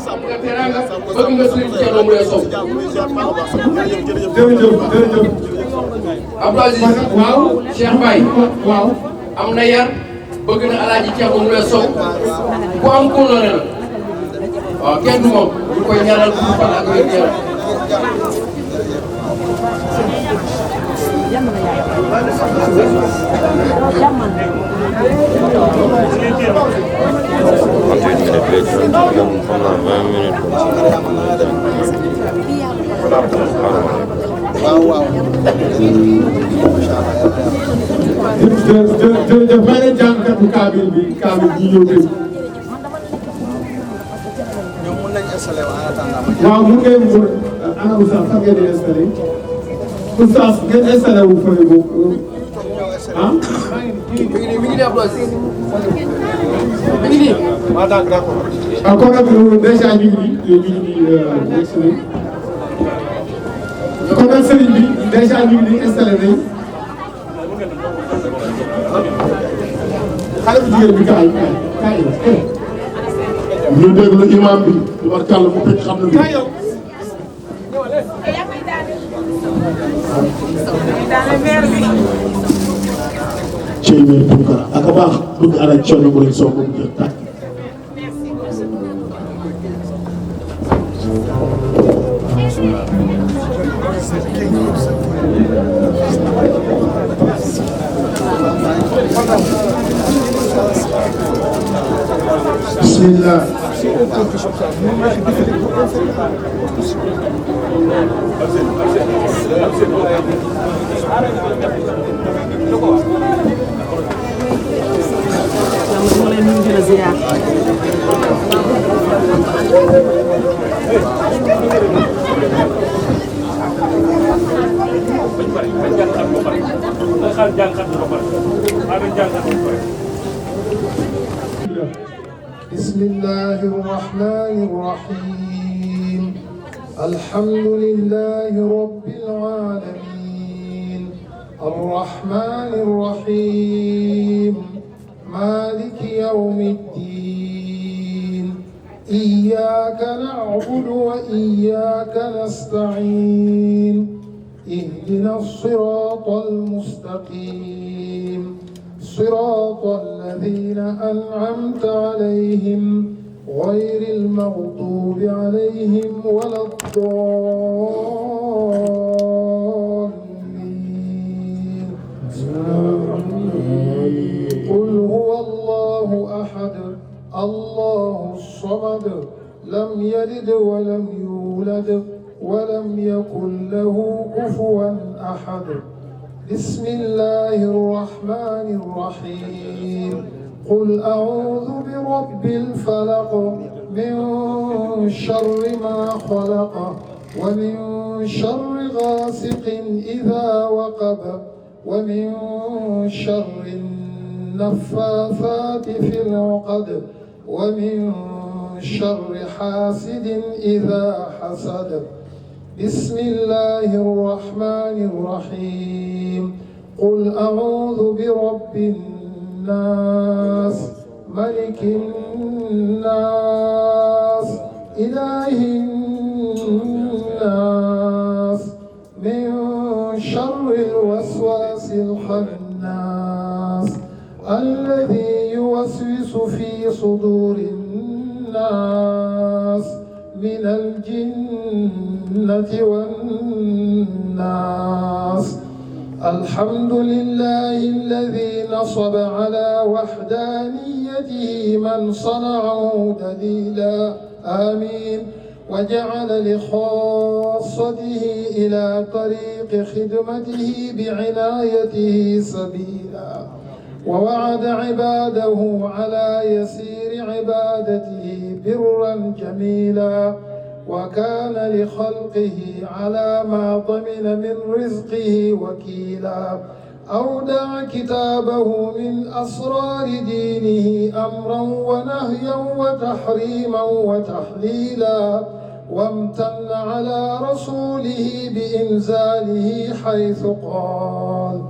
J: xam nga teranga bëgg nga Serigne Thierno Moule Sow.
B: jërëjëf.
J: Abdou Aziz waaw Cheikh Baye waaw am na yar bëgg na Alaaji Thierno Moule Sow ku am kóllëre la waaw kenn du moom ñu koy ñaanal bu fan ak wér yaram
D: waaw.
B: jërëjëf may leen jàngkatu kaamil bi ñëw dégg.
D: ñoom mën nañu installé en attendant.
B: waaw mun ngeen ana oustaz sax ngeen di installé oustaz ngeen installé wu fële boobu ah.
J: mi ngi nii applause mi ngi nii.
C: waaw d'accord. kon nag déjà ñu ngi nii kon nag sëriñ bi déjà ñu ngi nii installé nañ xale bu jigéen bi kaay ñu déglu imam bi tubarkàlla mu fekk xam na ni cey meer Tounkara ak a baax bëgg ara coono mu leen soo ko mu jël tàkk bismillah بسم الله الرحمن الرحيم الحمد لله رب العالمين الرحمن الرحيم مالك يوم الدين إياك نعبد وإياك نستعين اهدنا الصراط المستقيم صراط الذين أنعمت عليهم غير المغضوب عليهم ولا الضالين قل هو الله أحد الله الصمد لم يلد ولم يولد ولم يكن له كفوا أحد بسم الله الرحمن الرحيم قل أعوذ برب الفلق من شر ما خلق ومن شر غاسق إذا وقب ومن شر النفاثات في العقد ومن شر حاسد إذا حسد بسم الله الرحمن الرحيم قل أعوذ برب الناس ملك الناس إله الناس من شر الوسواس الخناس الذي يوسوس في صدور الناس من الجنة والناس الحمد لله الذي نصب على وحدانيته من صنعه دليلا آمين وجعل لخاصته إلى طريق خدمته بعنايته سبيلا ووعد عباده على يسير عبادته برا جميلا وكان لخلقه على ما ضمن من رزقه وكيلا أودع كتابه من أسرار دينه أمرا ونهيا وتحريما وتحليلا وامتن على رسوله بإنزاله حيث قال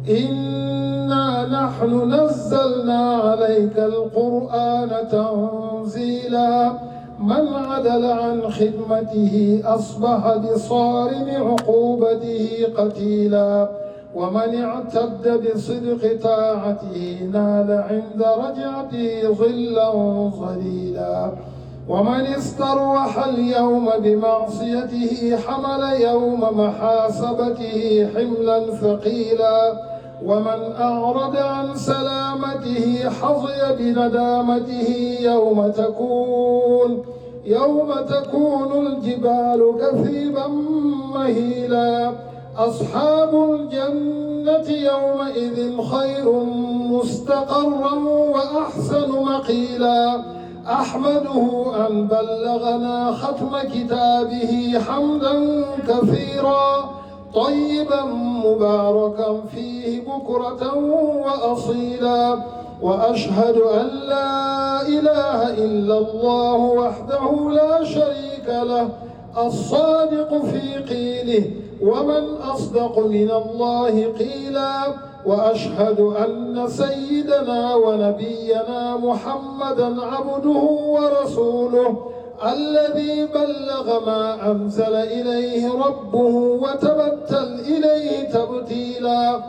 C: إنا نحن نزلنا عليك القرآن تنزيلا من عدل عن خدمته أصبح بصارم عقوبته قتيلا ومن اعتد بصدق طاعته نال عند رجعته ظلا ظليلا ومن استروح اليوم بمعصيته حمل يوم محاسبته حملا ثقيلا ومن أعرض عن سلامته حظي بندامته يوم تكون الجبال كثيبا مهيلا أصحاب الجنة يومئذ خير مستقرا وأحسن مقيلا أحمده أن بلغنا ختم كتابه حمدا كثيرا
O: طيبا مباركا فيه بكرة وأصيلا وأشهد أن لا إله إلا الله وحده لا شريك له الصادق في قيله ومن أصدق من الله قيلا وأشهد أن سيدنا ونبينا محمدا عبده ورسوله الذي بلغ ما أنزل إليه ربه وتبتل إليه تبتيلا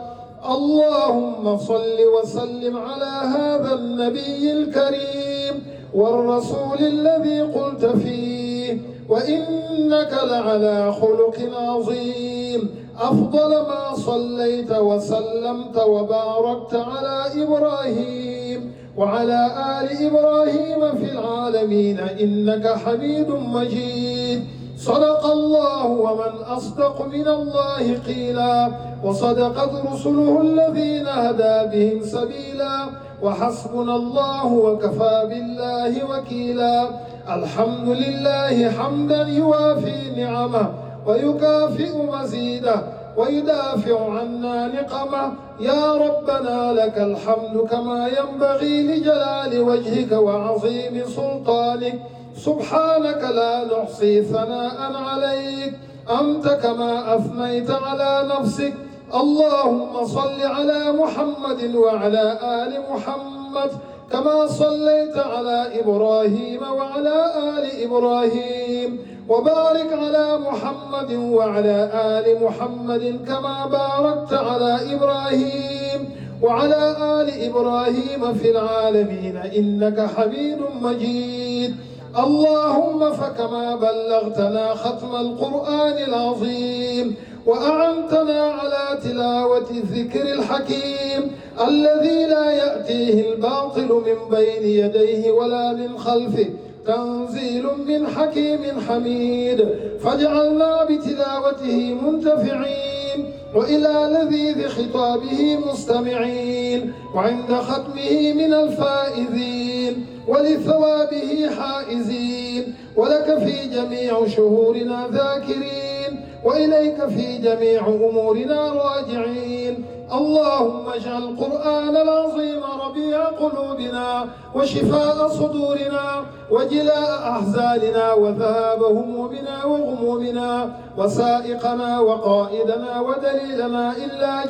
O: اللهم صل وسلم على هذا النبي الكريم والرسول الذي قلت فيه وإنك لعلى خلق عظيم أفضل ما صليت وسلمت وباركت على إبراهيم وعلى آل إبراهيم في العالمين إنك حميد مجيد صدق الله ومن أصدق من الله قيلا وصدقت رسله الذين هدى بهم سبيلا وحسبنا الله وكفى بالله وكيلا الحمد لله حمدا يوافي نعمه ويكافئ مزيده ويدافع عنا نقمه يا ربنا لك الحمد كما ينبغي لجلال وجهك وعظيم سلطانك سبحانك لا نحصي ثناء عليك أنت كما أثنيت على نفسك اللهم صل على محمد وعلى آل محمد كما صليت على إبراهيم وعلى آل إبراهيم وبارك على محمد وعلى آل محمد كما باركت على إبراهيم وعلى آل إبراهيم في العالمين إنك حميد مجيد اللهم فكما بلغتنا ختم القرآن العظيم وأعنتنا على تلاوة الذكر الحكيم الذي لا يأتيه الباطل من بين يديه ولا من خلفه تنزيل من حكيم حميد فاجعلنا بتلاوته منتفعين وإلى لذيذ خطابه مستمعين وعند ختمه من الفائزين ولثوابه حائزين ولك في جميع شهورنا ذاكرين وإليك في جميع أمورنا راجعين اللهم اجعل القرآن العظيم ربيع قلوبنا وشفاء صدورنا وجلاء أحزاننا وذهاب همومنا وغمومنا وسائقنا وقائدنا ودليلنا إلا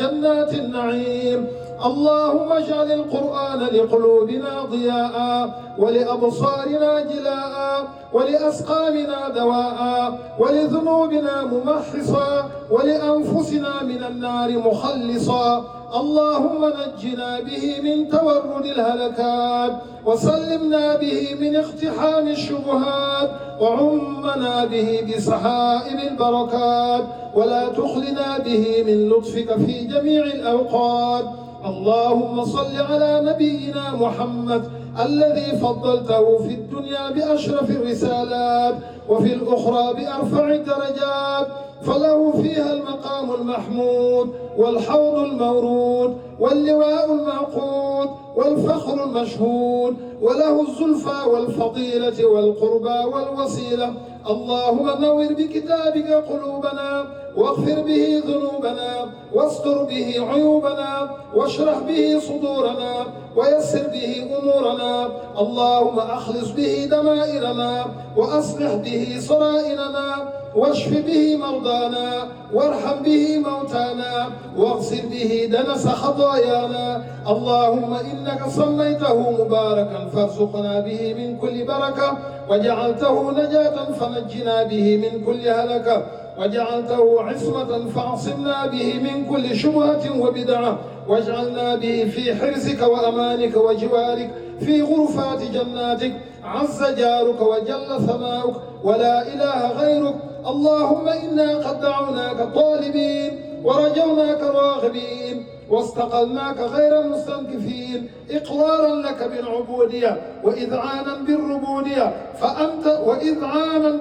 O: جنات النعيم اللهم اجعل القرآن لقلوبنا ضياء ولأبصارنا جلاء ولأسقامنا دواء ولذنوبنا ممحصا ولأنفسنا من النار مخلصا اللهم نجنا به من تورد الهلكات وسلمنا به من اقتحام الشبهات وعمنا به بسحائب البركات ولا تخلنا به من لطفك في جميع الأوقات اللهم صل على نبينا محمد الذي فضلته في الدنيا بأشرف الرسالات وفي الأخرى بأرفع الدرجات فله فيها المقام المحمود والحوض المورود واللواء المعقود والفخر المشهود وله الزلفى والفضيلة والقربى والوسيلة اللهم نور بكتابك قلوبنا واغفر به ذنوبنا واستر به عيوبنا واشرح به صدورنا ويسر به أمورنا اللهم أخلص به دمائرنا وأصلح به سرائرنا واشف به مرضانا وارحم به موتانا واغسل به دنس خطايانا اللهم إنك سميته مباركا فارزقنا به من كل بركة وجعلته نجاة فنجنا به من كل هلكة وجعلته عصمة فاعصمنا به من كل شبهة وبدعة واجعلنا به في حرزك وأمانك وجوارك في غرفات جناتك عز جارك وجل ثناؤك ولا إله غيرك اللهم إنا قد دعوناك طالبين ورجوناك راغبين واستقلناك غير مستنكفين إقرارا لك بالعبودية وإذعانا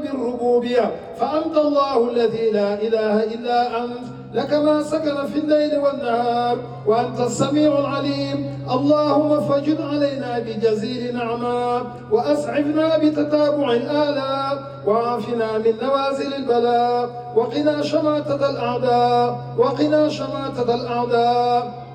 O: بالربوبية فأنت الله الذي لا إله إلا أنت لك ما سكن في الليل والنهار وأنت السميع العليم. اللهم فجد علينا بجزيل نعماء وأسعفنا بتتابع الآلاء وعافنا من نوازل البلاء وقنا شماتة الأعداء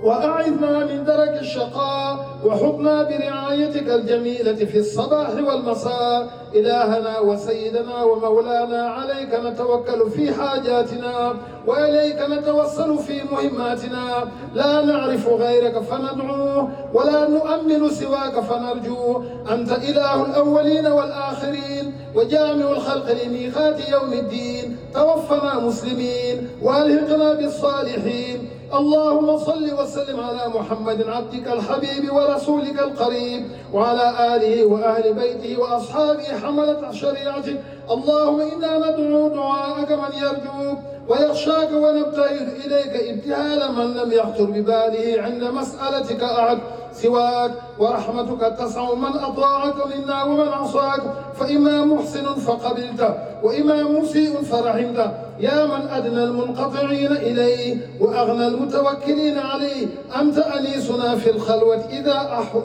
O: وأعذنا من درك الشقاء وحطنا برعايتك الجميلة في الصباح والمساء. إلهنا وسيدنا ومولانا عليك نتوكل في حاجاتنا وإليك نتوسل في مهماتنا. لا نعرف غيرك فندعوه ولا نؤمل سواك فنرجوه. أنت إله الأولين والآخرين وجامع الخلق لميقات يوم الدين. توفنا مسلمين والحقنا بالصالحين. اللهم صل وسلم على محمد عبدك الحبيب ورسولك القريب وعلى آله وأهل بيته وأصحابه حملة شريعتك. اللهم إنا ندعو دعاءك من يرجوك ويخشاك ونبتهل إليك ابتهال من لم يخطر بباله عند مسألتك أحد سواك. ورحمتك تسع من أطاعك منا ومن عصاك. فإما محسن فقبلته وإما مسيء فرحمته. يا من أدنى المنقطعين إليه وأغنى المتوكلين عليه. أنت أنيسنا في الخلوة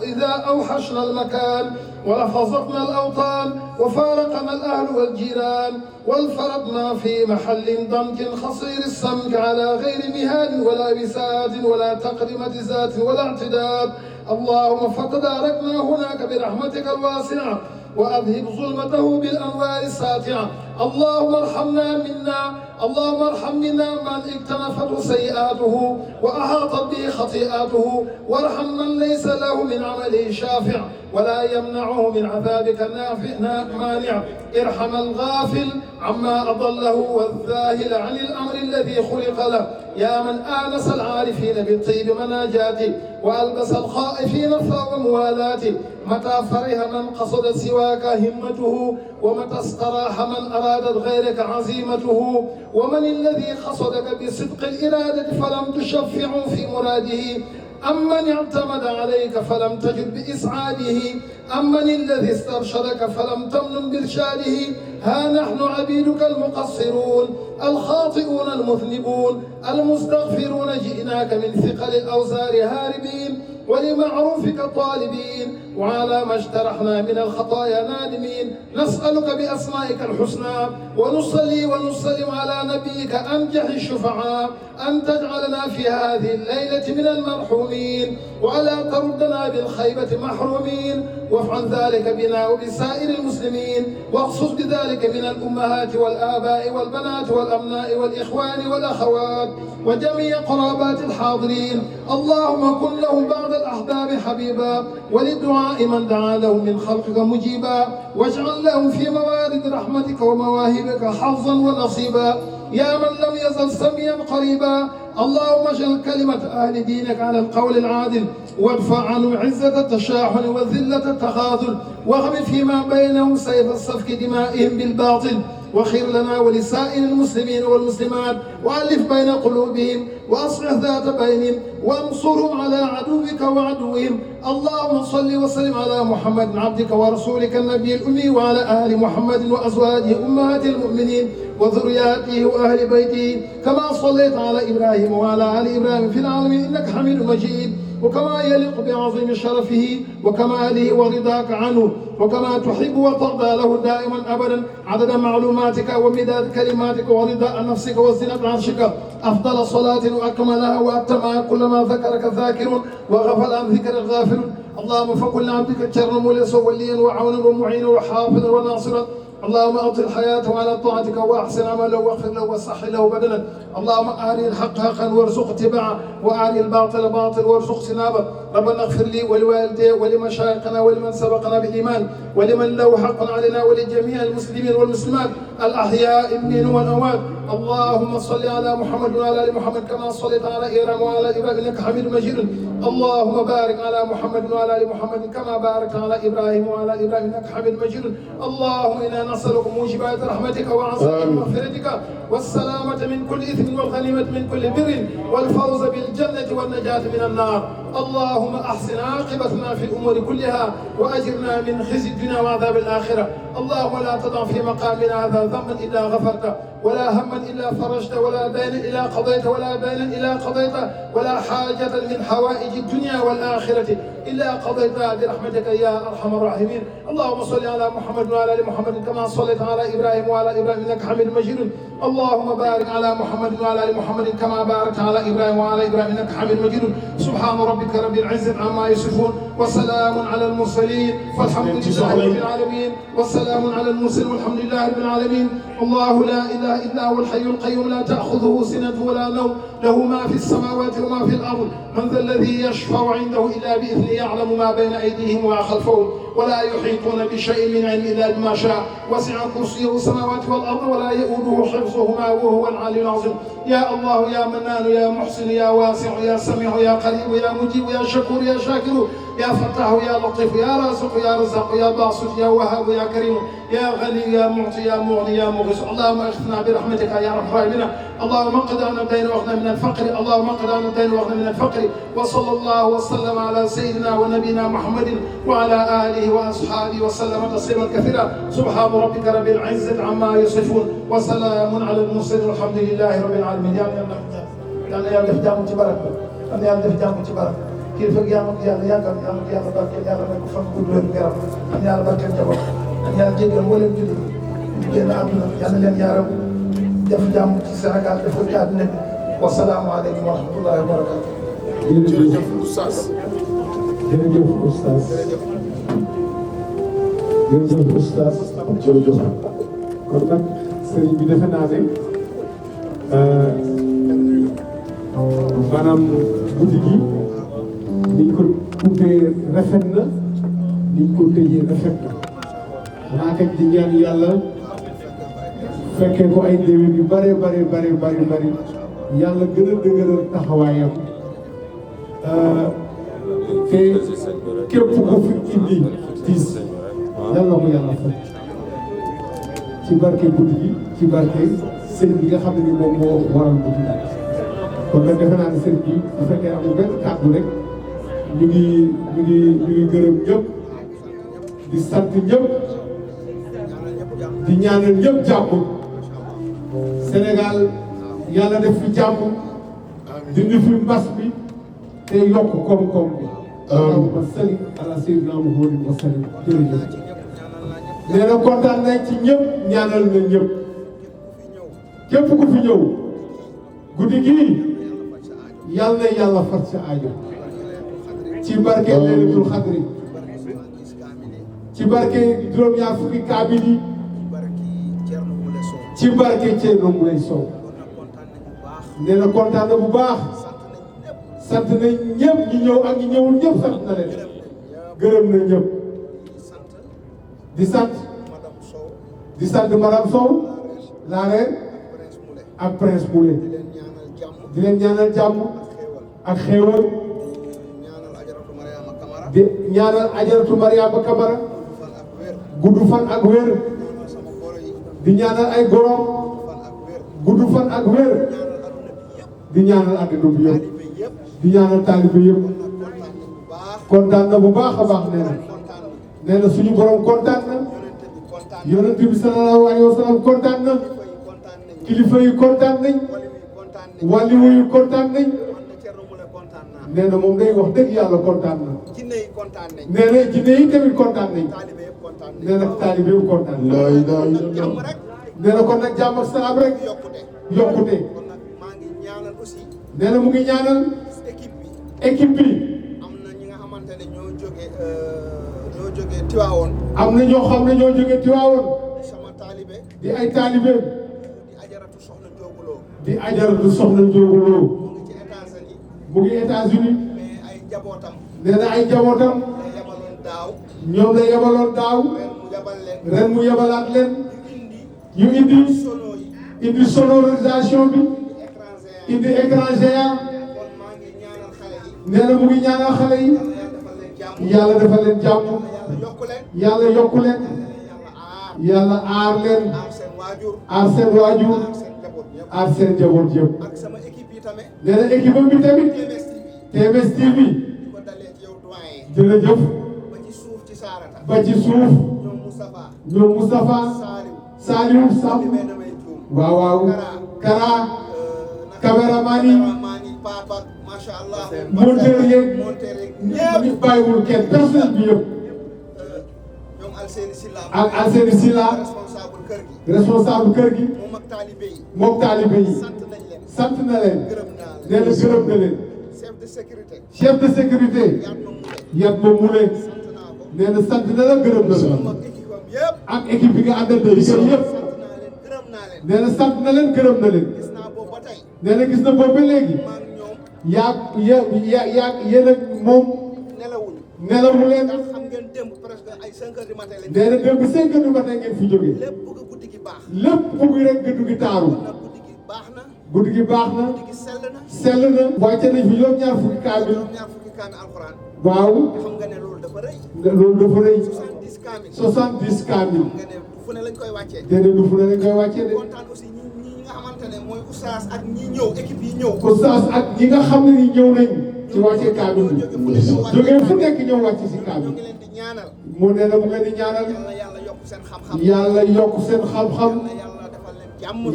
O: إذا أوحشنا المكان ولفظتنا الأوطان وفارقنا الأهل والجيران والفرضنا في محل ضنك خصير السمك على غير مهاد ولا بساط ولا تقدمة ذات ولا اعتداد. اللهم فتداركنا هناك برحمتك الواسعة وأذهب ظلمته بالأنوار الساطعة. اللهم ارحم منا من اكتنفته سيئاته وأحاطت به خطيئاته وارحم من ليس له من عمله شافع ولا يمنعه من عذابك مانع. ارحم الغافل عما أضله والذاهل عن الأمر الذي خلق له. يا من آنس العارفين بالطيب مناجاته وألبس الخائفين الثوب موالاته. متى فرح من قصد سواك همته ومتى استراح من أرادت غيرك عزيمته. ومن الذي قصدك بصدق الإرادة فلم تشفعه في مراده. أمن اعتمد عليك فلم تجد بإسعاده. أمن الذي استرشدك فلم تمن بإرشاده. ها نحن عبيدك المقصرون الخاطئون المذنبون المستغفرون جئناك من ثقل الأوزار هاربين ولمعروفك طالبين وعلى ما اجترحنا من الخطايا نادمين. نسألك بأسمائك الحسنى ونصلي ونسلم على نبيك أنجح الشفعاء أن تجعلنا في هذه الليلة من المرحومين وألا تردنا بالخيبة محرومين. وافعل ذلك بنا وبسائر المسلمين واخصص بذلك من الأمهات والآباء والبنات والأبناء والإخوان والأخوات وجميع قرابات الحاضرين. اللهم كن لهم بعد الأحباب حبيبا وللدعاء من دعا له من خلقك مجيبا واجعل لهم في موارد رحمتك ومواهبك حظا ونصيبا. يا من لم يزل سميا قريبا. اللهم اجعل كلمة أهل دينك على القول العادل وادفع عنهم عزة التشاحن وذلة التخاذل واغمد فيما بينهم سيف السفك دمائهم بالباطل. وخير لنا ولسائر المسلمين والمسلمات وألف بين قلوبهم وأصلح ذات بينهم وانصرهم على عدوك وعدوهم. اللهم صل وسلم على محمد عبدك ورسولك النبي الأمي وعلى آل محمد وأزواجه أمهات المؤمنين وذرياته وأهل بيته كما صليت على إبراهيم وعلى آل إبراهيم في العالمين إنك حميد مجيد. وكما يليق بعظيم شرفه وكماله ورضاك عنه وكما تحب وترضى له دائما أبدا عدد معلوماتك ومداد كلماتك ورضاء نفسك وزنة عرشك. أفضل صلاة وأكملها وأتمها كلما ذكرك ذاكر وغفل عن ذكر الغافل. اللهم فكن لعبدك شر مولسا وليا وعونا ومعينا وحافظا وناصرا. اللهم أطل حياته على طاعتك وأحسن عمله واغفر له وصح له بدنا. اللهم أري الحق حقا وارزق اتباعه وأري الباطل باطل وارزق اجتنابه. ربنا اغفر لي ولوالدي ولمشايخنا ولمن سبقنا بالإيمان ولمن له حق علينا ولجميع المسلمين والمسلمات الأحياء منهم والأموات اللهم صل على محمد وعلى ال محمد كما صليت على ابراهيم وعلى ابراهيم انك حميد مجيد اللهم بارك على محمد وعلى ال محمد كما باركت على ابراهيم وعلى ابراهيم انك حميد مجيد اللهم انا نسالك موجبات رحمتك وعزائم مغفرتك والسلامه من كل اثم والغنيمه من كل بر والفوز بالجنه والنجاه من النار اللهم احسن عاقبتنا في الامور كلها واجرنا من خزي الدنيا وعذاب الاخره اللهم لا تضع في مقامنا هذا ذنبا الا غفرته ولا هما الا فرجته ولا دينا الا قضيته ولا دينا الا قضيته ولا حاجه من حوائج الدنيا والاخره الا قضيتها برحمتك يا ارحم الراحمين اللهم صل على محمد وعلى ال محمد كما صليت على ابراهيم وعلى ابراهيم انك حميد مجيد اللهم بارك على محمد وعلى ال محمد كما باركت على ابراهيم وعلى ابراهيم انك حميد مجيد سبحان ربك رب العزه عما يصفون وسلام على المرسلين والحمد لله رب العالمين والسلام على المرسلين والحمد لله رب العالمين الله لا اله الا هو الحي القيوم لا تاخذه سنه ولا نوم له ما في السماوات وما في الارض من ذا الذي يشفع عنده الا باذنه يعلم ما بين ايديهم وما خلفهم ولا يحيطون بشيء من علم الا بما شاء وسع كرسيه السماوات والارض ولا يؤوده حفظهما وهو العلي العظيم يا الله يا منان يا محسن يا واسع يا سميع يا قريب يا مجيب يا شكور يا شاكر يا فتاح يا لطيف يا رازق يا رزاق يا باسط يا وهاب يا كريم يا غني يا معطي يا مغني يا مغيث اللهم اغثنا برحمتك يا ارحم الراحمين اللهم اقض عنا الدين واغنى من الفقر اللهم اقض عنا الدين واغنى من الفقر وصلى الله وسلم على سيدنا ونبينا محمد وعلى اله واصحابه وسلم تسليما كثيرا سبحان ربك رب العزه عما يصفون وسلام على المرسلين والحمد لله رب العالمين يا def jàmm ci barab bi yàlla def jàmm ci barab kilifa gi yàlla yàggal yàlla barkeel yàlla may ko fan gudd wér gu yaram yàlla barkeel njaboot yàlla jéggal mboolem julli ñu génn àdduna yàlla leen yaaram def jàmm ci Sénégal def ko ci àdduna bi wasalaamualeykum wa rahmatullahi wa barakatu.
C: jërëjëf oustaz.
P: jërëjëf oustaz. jërëjëf oustaz. jërëjëf. kon nag sëriñ bi defe naa ne maanaam guddi gi niñ ko ubbee rafet na niñ ko tëjee rafet na xanaa kat di ñaan yàlla fekkee ko ay déwén yu bare bari yàlla gën a dëgëral taxawaayam te képp ku fi indi tiis yàlla ko yàlla fekk ci barke guddi gi ci barke sëñ bi nga xam ne ni moom moo waral guddi gi kon nag defe naa ne sëñ bi bu fekkee amul benn kàddu rek ñu ngi gërëm ñëpp di sant ñëpp di ñaanal ñëpp jàmm Sénégal yàlla def fi jàmm dindi fi mbas bi te yokk koom-koom bi allahumma salli ala sayyidina Muhammadin wa sallim jërëjëf nee na kontaan nañ ci ñëpp ñaanal na ñëpp képp ku fi ñëw guddi gii yàlla na yàlla fat sa aajo ci barke Laylatul Xadri ci barke juróom-ñaar fukki kaamil yi ci barke Thierno Moulay Sow nee na kontaan na bu baax sant nañ ñëpp ñi ñëw ak ñi ñëwul ñëpp sant na leen gërëm na ñëpp di sant madame Sow la reine ak prince Moulay di leen ñaanal jàmm ak xéewal di ñaanal ajaratu Mariama Kamara gudd fan ak wér di ñaanal ay gorom gudd fan ak wér di ñaanal àddina bi yëpp di ñaanal taalibe yëpp kontaan na bu baax a baax nee na suñu borom kontaan na yonent bi sallallahu alayhi wa sallam kontaan na kilifa yi kontaan nañ wàlliwu yi kontaan nañ nee na moom day wax dëgg yàlla kontaan na nee na jinne yi tamit kontaan nañ nee na taalibe yi kontaan nañ nee na kon nag jàmm ak salaam rek yokkute nee na mu ngi ñaanal équipe bi am na ñoo xam ne ñoo jógee Tiwaawoon di ay taalibe di ajaratu soxna Njóoguloo mu ngi États-Unis nee na ay jabootam ñoom la yebaloon daaw ren mu yebalaat leen ñu indi indi sonorisation bi indi écran géant nee na mu ngi ñaanal xale yi yàlla dafa leen jàmm yàlla yokku leen yàlla aar leen aar seen waajur aar seen njaboot yëpp nee na équipe bi tamit TMS TV jërëjëf ba ci suuf ñoom Moustapha Saliou Samb waaw waaw Kara caméraman yi monteur yeeg ñëpp bàyyiwul kenn personnel bi yëpp ak Alseni Silla responsable kër gi moom taalibe yi sant na leen nee na gërëm na leen chef de sécurité yat ma mu leen nee na sant na la gërëm na la ak équipe bi nga àndal na liggéey yëpp nee na sant na leen gërëm na leen nee na gis na boobu ba léegi yéen ak moom nelawu leen nee na démb 5 heures du matin ngeen fi jógee lépp bëgg rek guddi gi taaru guddi gi baax na sell na wàcce nañ fi juróom-ñaar fukki kaamil waaw loolu dafa rëy 70 kaamil déedéet du fu ne lañ koy wàccee de oustaz ak ñi nga xam ne ni ñëw nañ ci wàccee kaamil bi jógee fu nekk ñëw wàcc si kaamil mu ne la mu ngeen di ñaanal yàlla yokk seen xam-xam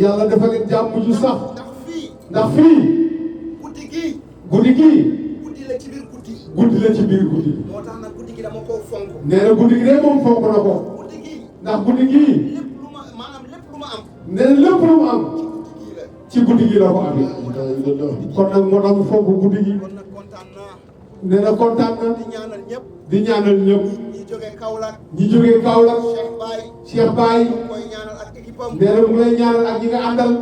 P: yàlla dafa leen jàmm ju sax ndax fii guddi gii guddi la ci biir guddi nee na guddi gi de moom fonk na ko ndax guddi gii nee na lépp lu mu am ci guddi gi la ko amee kon nag moo tax mu fonk guddi gi nee na kontaan na di ñaanal ñëpp ñi jógee Kaolack Cheikh Baye nee na mu lay ñaanal ak ñi nga àndal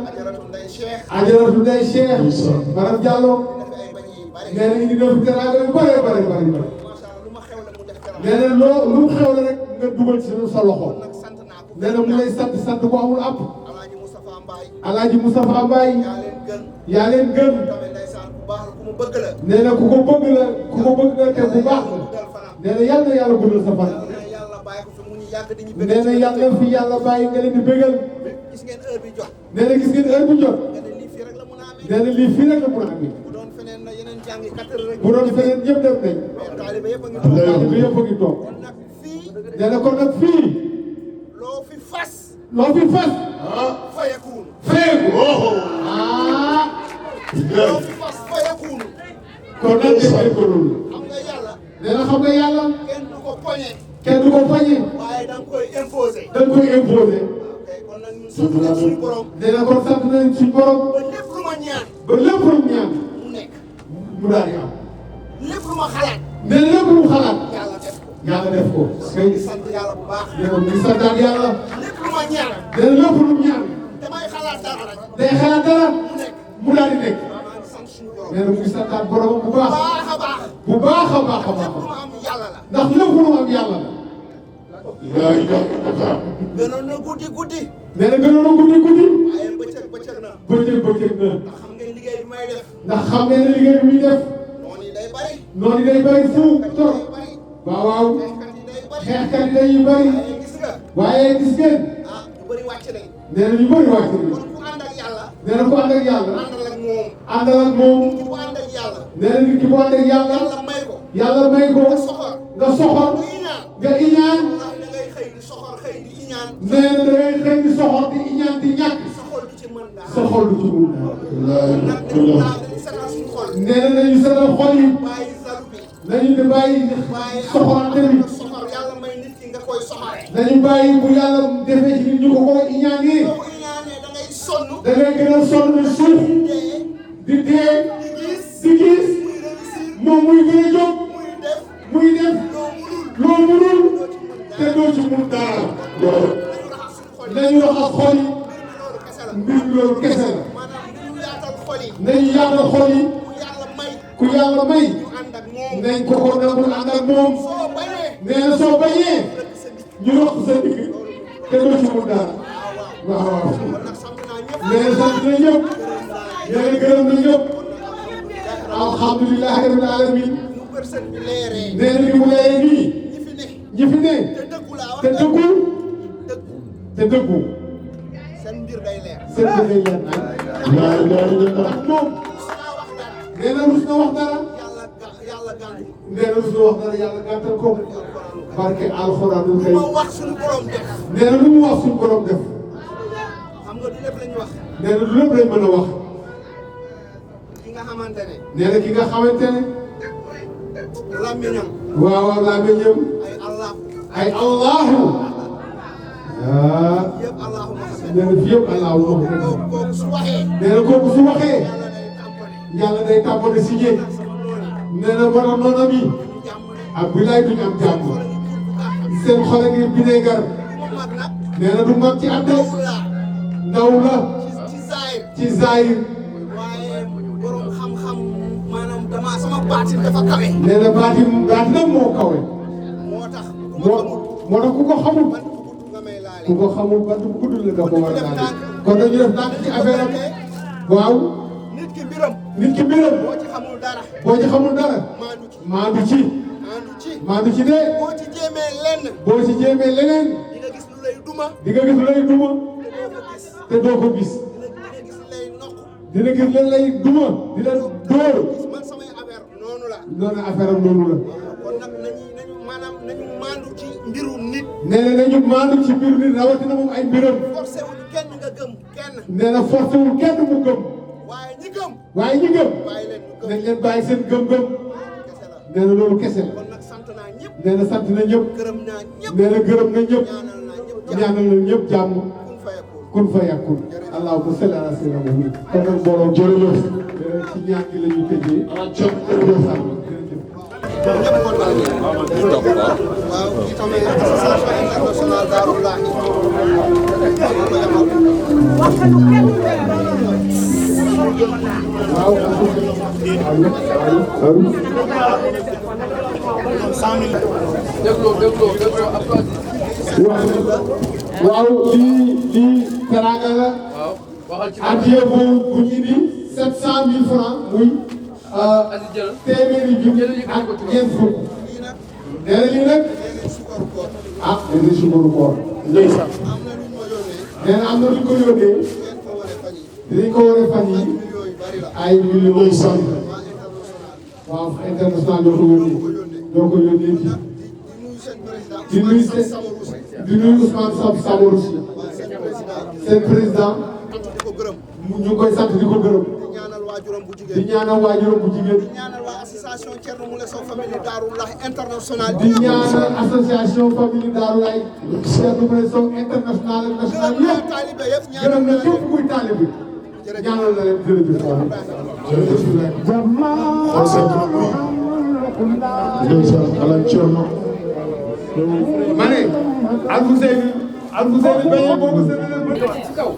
P: Ajaratu Ndeye Cheikh Maram Diallo nee na indi na fi teraanga yu bare bare bare nee na lu mu xew la rek nga dugal ci sa loxo nee na mu lay sant bu amul àpp Alaaji Moustapha Mbaye yaa leen gën nee na ku ko bëgg la te bu baax la nee na yàlla na yàlla guddal sa fan nee na yàlla fi yàlla bàyyi nga leen di bëggal nee na gis ngeen heure bi jot nee na lii fii rek la mun a amee bu doon feneen ñëpp dem nañ taalibe yëpp a ngi toog nee na kon nag fii loo fi fas fayeku loo fi fas fayeku kon nag defal ko loolu nee na xam nga yàlla kenn du ko poñe waaye da nga koy imposer kon nag ñun sant nañ suñu borom nee na kon sant nañ suñu borom ba lépp lu ma ñaan mu nekk mu daal di am lépp lu ma xalaat nee na lépp lu mu xalaat yàlla def ko kay sant yàlla bu baax nee na mu ngi santaat yàlla lépp lu ma ñaan nee na lépp lu mu ñaan damay xalaat dara rek day xalaat dara mu daal di nekk nee na mu ngi santaat borom bu baax bu baax a baax ndax lépp lu mu am yàlla la gënoon na guddi nee na gënoon na guddi waaye bëccëg na ndax xam ngeen liggéey bi may def ndax xam ngeen liggéey bi muy def noonu yi day bari fu trop waaw xeexkat yi day bari waaye gis ngeen nee na ñu bëri wàcc nañ nee na ku ànd ak yàlla àndal ak moom nee na nit ki bu ànd ak yàlla yàlla may ko nga soxor nga iñaan nee na da ngay xëy di soxor di iñaan di ñàkk sa xol du ci mun nee na nañu seetal xol yi nañu di bàyyi soxorante bi nañu bàyyi bu yàlla defee ci nit ñu ko ko iñaanee da ngay gën a sonn suuf di dee di gis moom muy gën a jóg muy def loo mënul te doo ci mun dara nañu wax ak xol yi mbir loolu kese la nañu yaatal xol yi ku yàlla may nañ ko ko nangul ànd ak moom nee na soo bañee ñu wax sa digg te doo ci mun dara waaw nee na sant na ñëpp nee na gërëm na ñëpp alhamdulilah rabbil alamin nee na ni mu leeree nii ñi fi ne te dëggu seen mbir day leer nañ ndax moom nee na rus na wax dara nee na rus na wax dara yàlla gàttal ko barke alxuraanul kay nee na lu mu wax suñu borom def nee na lu lépp lañ mën a wax nee na ki nga xamante ne waaw waaw làmmiñam ay allahu nee na fi yëpp allahu nee na kooku su waxee yàlla day tàmbali signé nee na war a noonam yi ak bilaay duñ am jàmm seen xol ngi bineegar nee na du mag ci at ndaw la ci zaahir nee na baatinam moo kawe moo tax ku ko xamul bant bu gudd la nga ko war a daal kon dañu def ndànk ci affaire am waaw nit ki mbiram boo ci xamul dara maandu ci de boo ci jéemee leneen di nga gis lu lay duma te doo ko gis dina gis leen lay duma di leen dóor noonu affaire am noonu la nee na nañu maandu ci mbiru nit rawatina moom ay mbiram nee na forcé wul kenn mu gëm waaye ñi gëm nañ leen bàyyi seen gëm-gëm nee na loolu kese la nee na sant na ñëpp nee na gërëm na ñëpp ñaanal na ñëpp jàmm kun fa yàkkun allahumma salli ala sayyidina Muhammad kon nag mbooloo jërëjëf ci ñaan gi la ñuy tëjee
D: waaw ci tamit association internationale Daarullahi
P: waaw lii teraanga la addiya bu ñu indi 700 000 francs muy téeméeri junni ak ñeent fukk nee na lii nag ah dañuy suukaru koor ndeysaan nee na am na lu ko yónnee dinañ ko war a fan yi ay millions waaw international ñoo ko yónnee di nuyu Ousmane Samorou si seen président ñu ngi koy sant di ko gërëm di ñaanal waajuram bu jigéen di ñaanal waa association Thierno Moule Sow famille Daarullahi international di ñaanal association famille Daarullahi Thierno Moule Sow international ak national yëpp gërëm na képp kuy taalibe ñaanal na leen jërëjëf
C: Alaaj Thierno
P: ma ne Alfousseyni bañee boo ko séddale ba ci kaw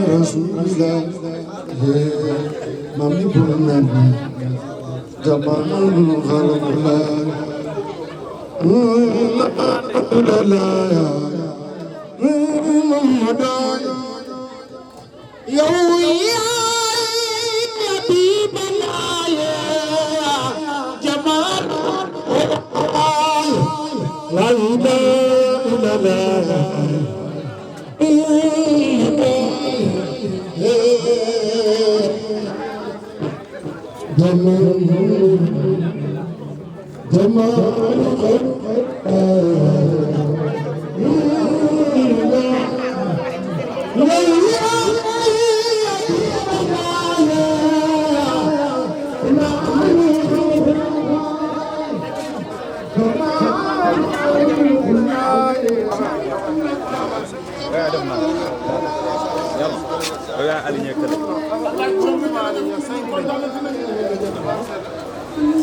Q: Rasulullah mami bulan jamanul khalqullah la la ya Muhammad ya habibullah ya jamanul la ilaha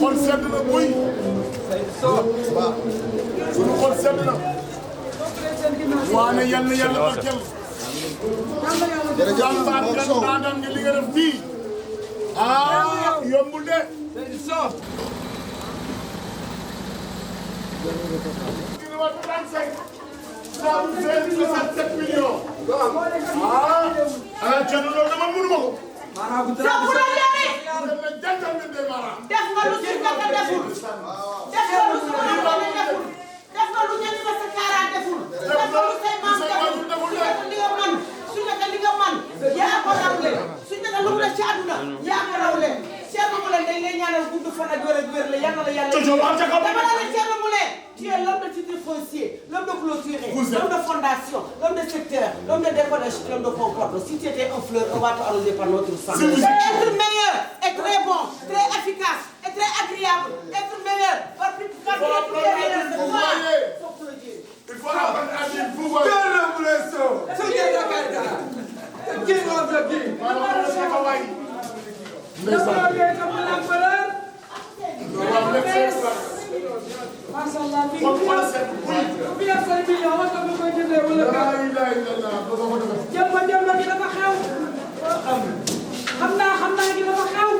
C: xol sedd na buy suñu xol sedd na waane yal na yàlla barkeel jàmbaar kan daanaan nga li nga def fii yombul de Thierno loolu dama mënu ma ko.
R: def nga lu si nga deful def nga lu si nga deful def nga lu ñenn ba sa kaaraan deful def nga lu say maam deful li nga man su nekk li nga man yaa ko rawle su nekk lu mu def ci àdduna yaa ko rawle Thierno Moule dañ lay ñaanal gudd fan ak wér la yal na la yàlla dama la Thierno Moule tu es l'homme de titre foncier, l'homme de clôturer, l'homme de fondation, l'homme de secteur, l'homme de décoration, l'homme de concorde. Si tu étais un fleur, on va t'arroser par notre sang. Être meilleur, être très bon, très efficace, et très agréable, être meilleur, par plus de il
C: faut apprendre à dire pouvoir.
R: King of the king. Maşallah bir milyon ama koy jëndee wala ka jëm gi dafa xew xam naa gi dafa xew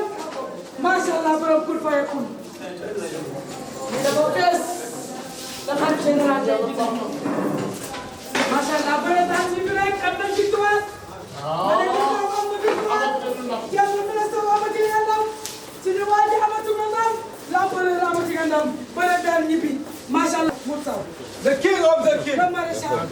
R: maşallah borom kul fay kul ni dafa bees da xarit général day di maşallah bare daal ci bi rek am na victoire ale ko am na victoire yàlla na la sama ba ci yàlla suñu waaji amatu na ndam la bëre la amatu nga ndam bare daal ñibbi maşallah Moussa the king of the king le maréchal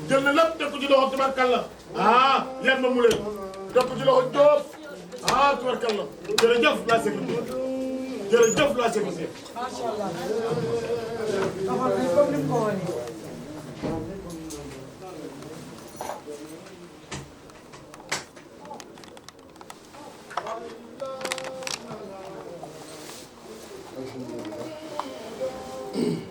C: jël na lépp def ko ci loxo tubarkalla yan ma mu leen def ko ci loxo Diop tubarkalla jërëjëf la sécurité jërëjëf la sécurité.
R: macha allah. taxaw nañ comme ni mu ko wane.
Q: Alhamdulillah.